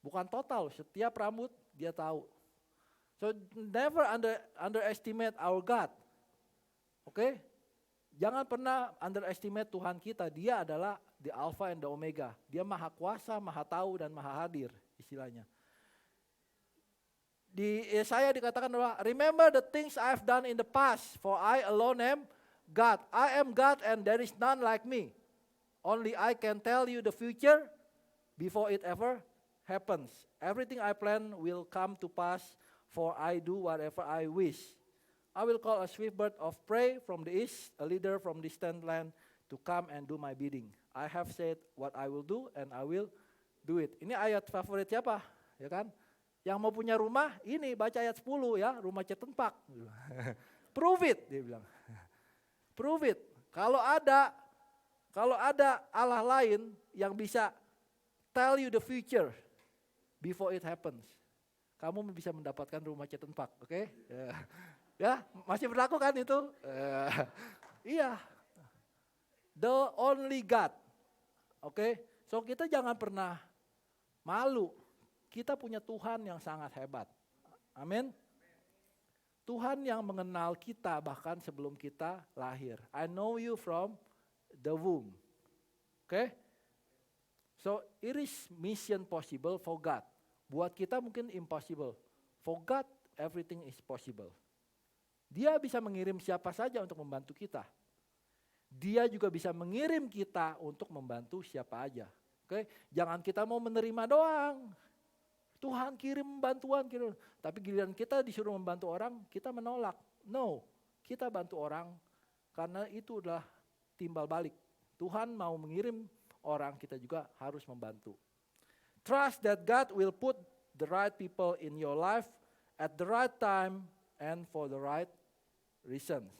Bukan total, setiap rambut dia tahu. So never underestimate our God. Oke? Jangan pernah underestimate Tuhan kita. Dia adalah the Alpha and the Omega. Dia maha kuasa, maha tahu, dan maha hadir istilahnya. Di Yesaya dikatakan bahwa remember the things I have done in the past, for I alone am God. I am God and there is none like me. Only I can tell you the future before it ever happens. Everything I plan will come to pass, for I do whatever I wish. I will call a swift bird of prey from the east, a leader from distant land to come and do my bidding. I have said what I will do and I will do it. Ini ayat favorit siapa? Ya kan? Yang mau punya rumah, ini baca ayat 10 ya, rumah cetempak. Prove it, dia bilang. Prove it. Kalau ada Allah lain yang bisa tell you the future before it happens, kamu bisa mendapatkan rumah cetempak, oke? Ya, masih berlaku kan itu? Iya. The only God. Oke? So kita jangan pernah malu. Kita punya Tuhan yang sangat hebat. Amin. Tuhan yang mengenal kita bahkan sebelum kita lahir. I know you from the womb. Oke? So it is mission possible for God. Buat kita mungkin impossible. For God everything is possible. Dia bisa mengirim siapa saja untuk membantu kita. Dia juga bisa mengirim kita untuk membantu siapa aja. Oke? Jangan kita mau menerima doang. Tuhan kirim bantuan, tapi giliran kita disuruh membantu orang, kita menolak. No, kita bantu orang karena itu adalah timbal balik. Tuhan mau mengirim orang, kita juga harus membantu. Trust that God will put the right people in your life at the right time and for the right reasons.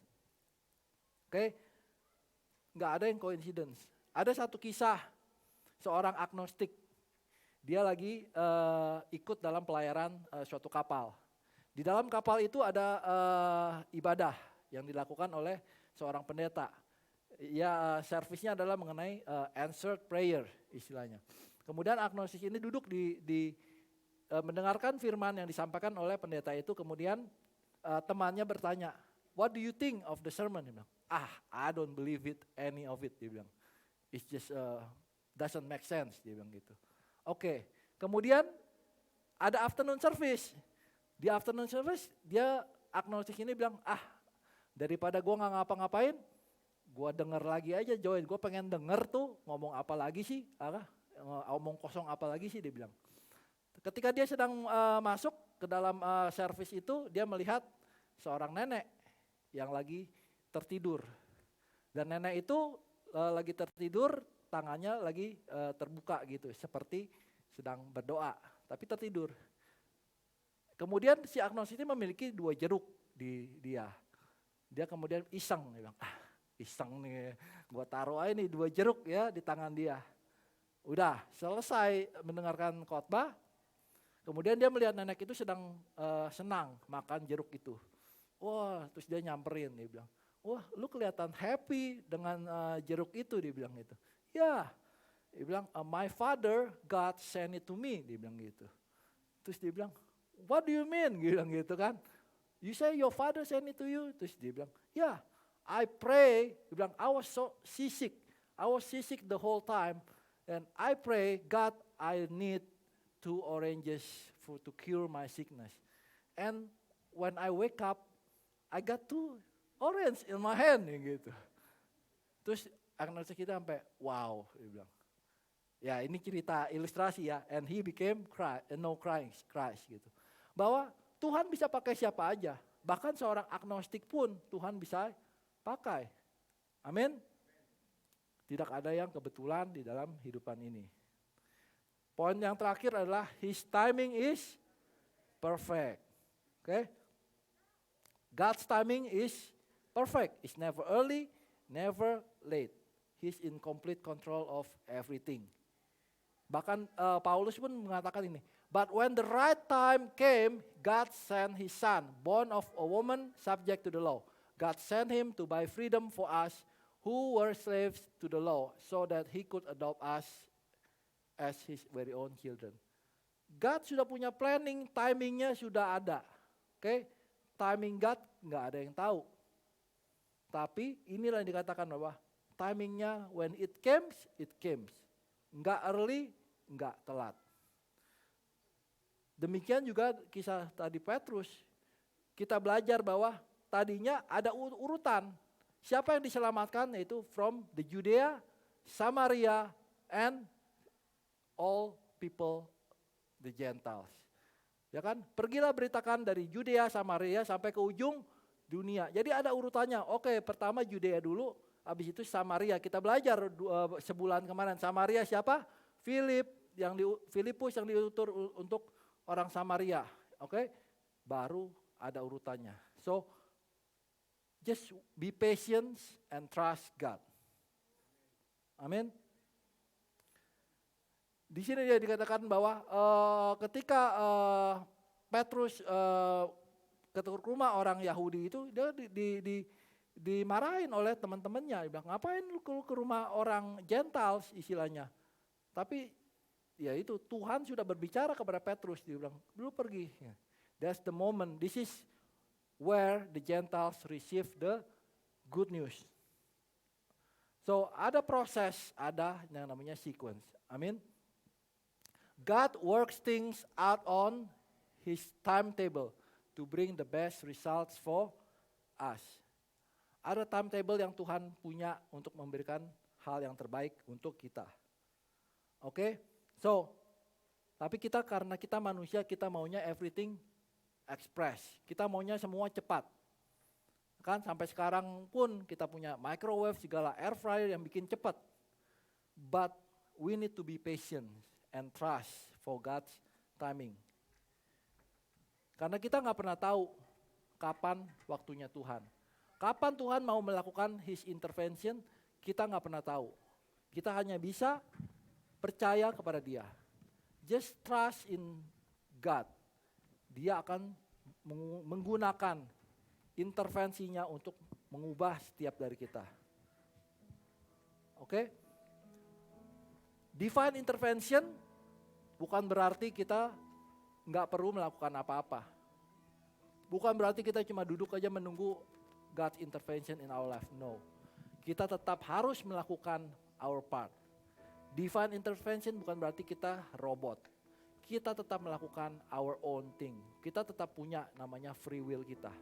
Oke? Nggak ada yang coincidence. Ada satu kisah seorang agnostik. Dia lagi ikut dalam pelayaran suatu kapal. Di dalam kapal itu ada ibadah yang dilakukan oleh seorang pendeta. Ya, servisnya adalah mengenai answered prayer istilahnya. Kemudian agnostik ini duduk di mendengarkan firman yang disampaikan oleh pendeta itu. Kemudian temannya bertanya, "What do you think of the sermon?" Dia bilang, I don't believe it, any of it. Dia bilang, "It just doesn't make sense." Dia bilang gitu. Oke, kemudian ada afternoon service. Di afternoon service dia agnostik ini bilang, daripada gue gak ngapa-ngapain, gue denger lagi aja join. Gue pengen denger tuh ngomong apa lagi sih, ngomong kosong apa lagi sih dia bilang. Ketika dia sedang masuk ke dalam service itu, dia melihat seorang nenek yang lagi tertidur. Dan nenek itu lagi tertidur, tangannya lagi terbuka gitu, seperti sedang berdoa, tapi tertidur. Kemudian si agnostik ini memiliki 2 jeruk di dia. Dia kemudian iseng, dia bilang, iseng nih, gua taruh aja nih 2 jeruk ya di tangan dia. Udah selesai mendengarkan khotbah, kemudian dia melihat nenek itu sedang senang makan jeruk itu. Wah, terus dia nyamperin, dia bilang, wah lu kelihatan happy dengan jeruk itu, dia bilang gitu. Ya, dia bilang, my father, God sent it to me, dia bilang gitu. Terus dia bilang, what do you mean? Dia bilang gitu kan. You say your father sent it to you? Terus dia bilang, yeah, I pray. Dia bilang, I was so seasick. I was seasick the whole time. And I pray, God, I need 2 oranges to cure my sickness. And when I wake up, I got 2 orange in my hand, gitu. Terus agnostik kita sampai wow, dia bilang. Ya ini cerita ilustrasi ya, and he became Christ gitu. Bahwa Tuhan bisa pakai siapa aja, bahkan seorang agnostik pun Tuhan bisa pakai. Amin. Tidak ada yang kebetulan di dalam hidupan ini. Poin yang terakhir adalah His timing is perfect. Oke? God's timing is perfect. It's never early, never late. He's in complete control of everything. Bahkan Paulus pun mengatakan ini. But when the right time came, God sent His Son, born of a woman, subject to the law. God sent Him to buy freedom for us who were slaves to the law, so that He could adopt us as His very own children. God sudah punya planning, timingnya sudah ada. Oke, timing God nggak ada yang tahu. Tapi inilah yang dikatakan bahwa timingnya when it comes, it comes. Nggak early, nggak telat. Demikian juga kisah tadi Petrus. Kita belajar bahwa tadinya ada urutan. Siapa yang diselamatkan, yaitu from the Judea, Samaria, and all people, the Gentiles. Ya kan? Pergilah beritakan dari Judea, Samaria sampai ke ujung dunia. Jadi ada urutannya. Oke, pertama Judea dulu, habis itu Samaria. Kita belajar sebulan kemarin. Samaria siapa? Filipus yang diutus untuk orang Samaria. Oke? Baru ada urutannya. So just be patient and trust God. Amin. Di sini dia dikatakan bahwa ketika Petrus ke rumah orang Yahudi itu, dia dimarahin oleh teman-temannya. Dia bilang, ngapain lu ke rumah orang Gentiles istilahnya. Tapi ya itu Tuhan sudah berbicara kepada Petrus. Dia bilang, lu pergi. That's the moment. This is where the Gentiles receive the good news. So ada proses, ada yang namanya sequence. Amin. God works things out on His timetable to bring the best results for us. Ada timetable yang Tuhan punya untuk memberikan hal yang terbaik untuk kita. Oke? So, tapi kita karena kita manusia, kita maunya everything express. Kita maunya semua cepat. Kan sampai sekarang pun kita punya microwave, segala air fryer yang bikin cepat. But we need to be patient and trust for God's timing. Karena kita nggak pernah tahu kapan waktunya Tuhan. Kapan Tuhan mau melakukan His intervention, kita nggak pernah tahu. Kita hanya bisa percaya kepada Dia. Just trust in God. Dia akan menggunakan intervensinya untuk mengubah setiap dari kita. Oke? Divine intervention bukan berarti kita nggak perlu melakukan apa-apa. Bukan berarti kita cuma duduk aja menunggu God's intervention in our life. No. Kita tetap harus melakukan our part. Divine intervention bukan berarti kita robot. Kita tetap melakukan our own thing. Kita tetap punya namanya free will kita.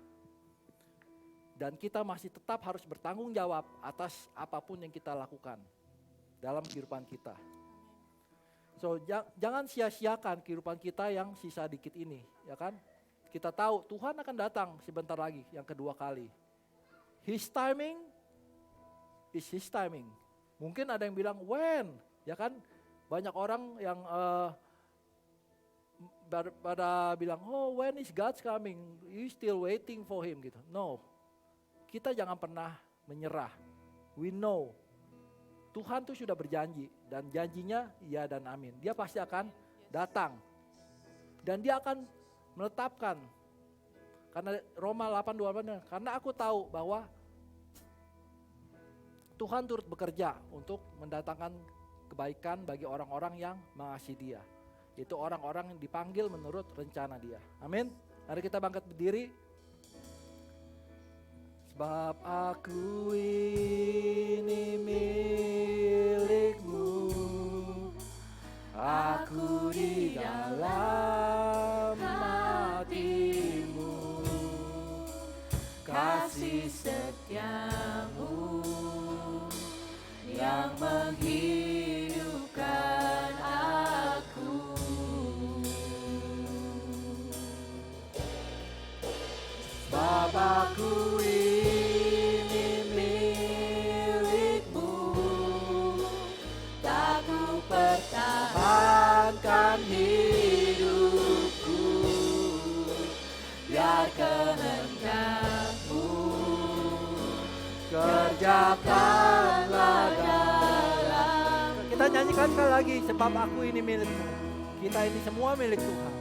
Dan kita masih tetap harus bertanggung jawab atas apapun yang kita lakukan dalam kehidupan kita. So jangan sia-siakan kehidupan kita yang sisa dikit ini, ya kan? Kita tahu Tuhan akan datang sebentar lagi yang kedua kali. His timing is His timing. Mungkin ada yang bilang when, ya kan? Banyak orang yang pada bilang, oh when is God's coming? You still waiting for Him gitu. No, kita jangan pernah menyerah. We know Tuhan tuh sudah berjanji dan janjinya ya dan amin. Dia pasti akan datang dan Dia akan menetapkan. Karena Roma 8:28, karena aku tahu bahwa Tuhan turut bekerja untuk mendatangkan kebaikan bagi orang-orang yang mengasihi Dia. Itu orang-orang yang dipanggil menurut rencana Dia. Amin. Mari kita bangkit berdiri. Sebab aku ini milik-Mu, aku di dalam hati-Mu, kasih setia-Mu yang menghidupkan aku. Sebab aku ini kerjakanlah dalam. Kita nyanyikan sekali lagi, sebab aku ini milikmu. Kita ini semua milik Tuhan.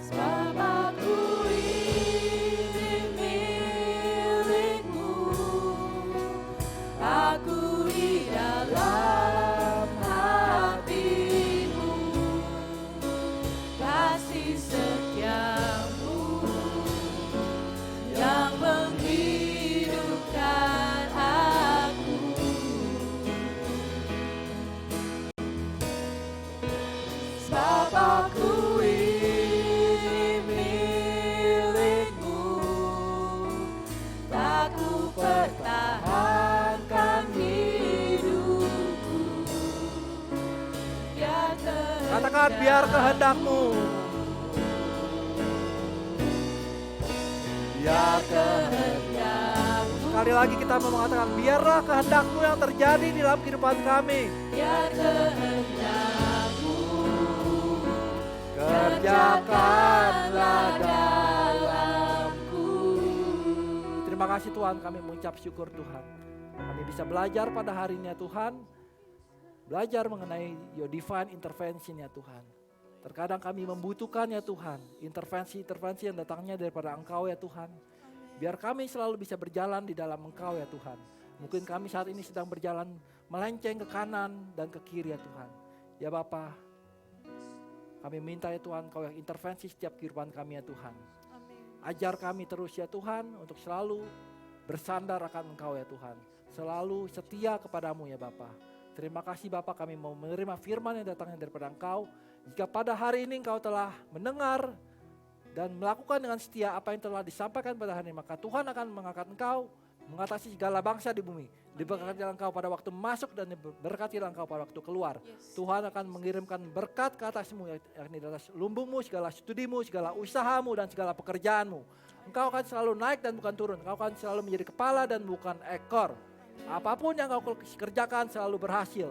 Sebab aku ini milikmu, aku di dalam hatimu, kasih setiamu yang menghidupkan aku. Sebab aku ini milikmu, tak ku pertahankan hidupku. Biar Katakan, biar kehendakmu. biar kehendakmu, Sekali lagi kita mau mengatakan, biarlah kehendakmu yang terjadi di dalam kehidupan kami. biar kehendakmu, Kerjakanlah dalamku. Terima kasih Tuhan, kami mengucap syukur Tuhan. Kami bisa belajar pada hari ini ya Tuhan. Belajar mengenai your divine intervention ya Tuhan. Terkadang kami membutuhkan ya Tuhan, intervensi-intervensi yang datangnya daripada Engkau ya Tuhan. Biar kami selalu bisa berjalan di dalam Engkau ya Tuhan. Mungkin kami saat ini sedang berjalan melenceng ke kanan dan ke kiri ya Tuhan. Ya Bapa, kami minta ya Tuhan, Kau yang intervensi setiap kehidupan kami ya Tuhan. Ajar kami terus ya Tuhan untuk selalu bersandar akan Engkau ya Tuhan. Selalu setia kepadamu ya Bapa. Terima kasih Bapa, kami mau menerima firman yang datangnya daripada Engkau. Jika pada hari ini Engkau telah mendengar dan melakukan dengan setia apa yang telah disampaikan pada hari ini, maka Tuhan akan mengangkat Engkau, mengatasi segala bangsa di bumi. Diberkatilah Engkau pada waktu masuk dan diberkatilah Engkau pada waktu keluar. Tuhan akan mengirimkan berkat ke atasmu, yakni di atas lumbungmu, segala studimu, segala usahamu dan segala pekerjaanmu. Engkau akan selalu naik dan bukan turun. Engkau akan selalu menjadi kepala dan bukan ekor. Apapun yang kau kerjakan selalu berhasil.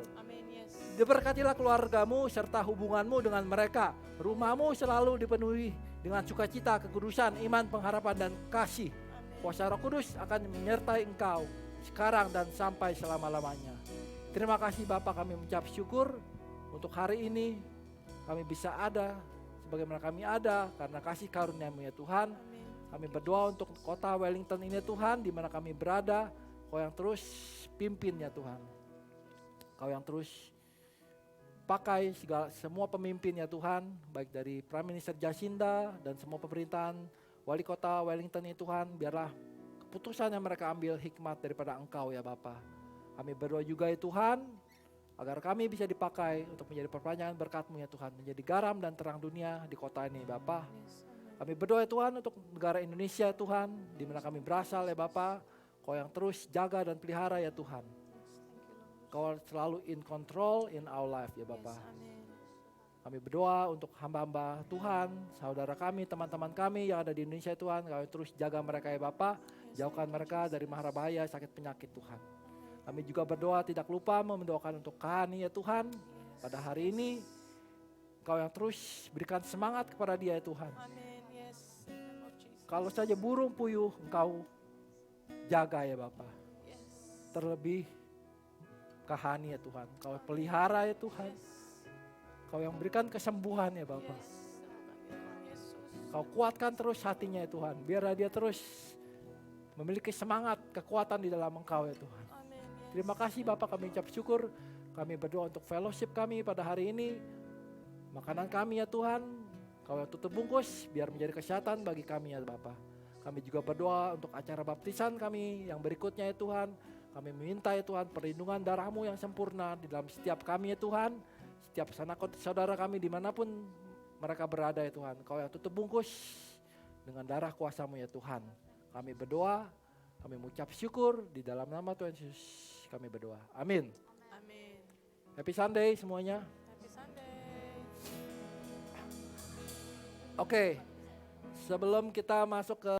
Diberkatilah keluargamu serta hubunganmu dengan mereka. Rumahmu selalu dipenuhi dengan sukacita, kekudusan, iman, pengharapan, dan kasih. Kuasa Roh Kudus akan menyertai engkau sekarang dan sampai selama-lamanya. Terima kasih Bapa, kami mengucap syukur untuk hari ini. Kami bisa ada sebagaimana kami ada karena kasih karunia-Mu ya Tuhan. Kami berdoa untuk kota Wellington ini Tuhan, di mana kami berada. Kau yang terus pimpin ya Tuhan. Kau yang terus pakai semua pemimpin ya Tuhan, baik dari Prime Minister Jacinda dan semua pemerintahan wali kota Wellington ini Tuhan, biarlah keputusan yang mereka ambil hikmat daripada Engkau ya Bapa. Kami berdoa juga ya Tuhan, agar kami bisa dipakai untuk menjadi perpanjangan berkat-Mu ya Tuhan, menjadi garam dan terang dunia di kota ini Bapa. Kami berdoa ya Tuhan untuk negara Indonesia Tuhan, di mana kami berasal ya Bapa. Kau yang terus jaga dan pelihara ya Tuhan. Kau selalu in control in our life ya Bapa. Kami berdoa untuk hamba-hamba Tuhan, saudara kami, teman-teman kami yang ada di Indonesia Tuhan. Kau terus jaga mereka ya Bapa. Jauhkan mereka dari mara bahaya, sakit penyakit Tuhan. Kami juga berdoa tidak lupa mendoakan untuk Kahani ya Tuhan. Pada hari ini Kau yang terus berikan semangat kepada dia ya Tuhan. Kalau saja burung puyuh Engkau jaga ya Bapa. Terlebih Kahani ya Tuhan, Kau pelihara ya Tuhan. Kau yang berikan kesembuhan ya Bapa. Kau kuatkan terus hatinya ya Tuhan, biar dia terus memiliki semangat, kekuatan di dalam Engkau ya Tuhan. Terima kasih Bapa, kami ucap syukur. Kami berdoa untuk fellowship kami pada hari ini. Makanan kami ya Tuhan, Kau yang tutup bungkus, biar menjadi kesehatan bagi kami ya Bapa. Kami juga berdoa untuk acara baptisan kami yang berikutnya ya Tuhan. Kami meminta ya Tuhan perlindungan darah-Mu yang sempurna di dalam setiap kami ya Tuhan. Setiap saudara kami dimanapun mereka berada ya Tuhan. Kau yang tutup bungkus dengan darah kuasa-Mu ya Tuhan. Kami berdoa, kami mengucap syukur di dalam nama Tuhan Yesus kami berdoa. Amin. Happy Sunday semuanya. Oke, sebelum kita masuk ke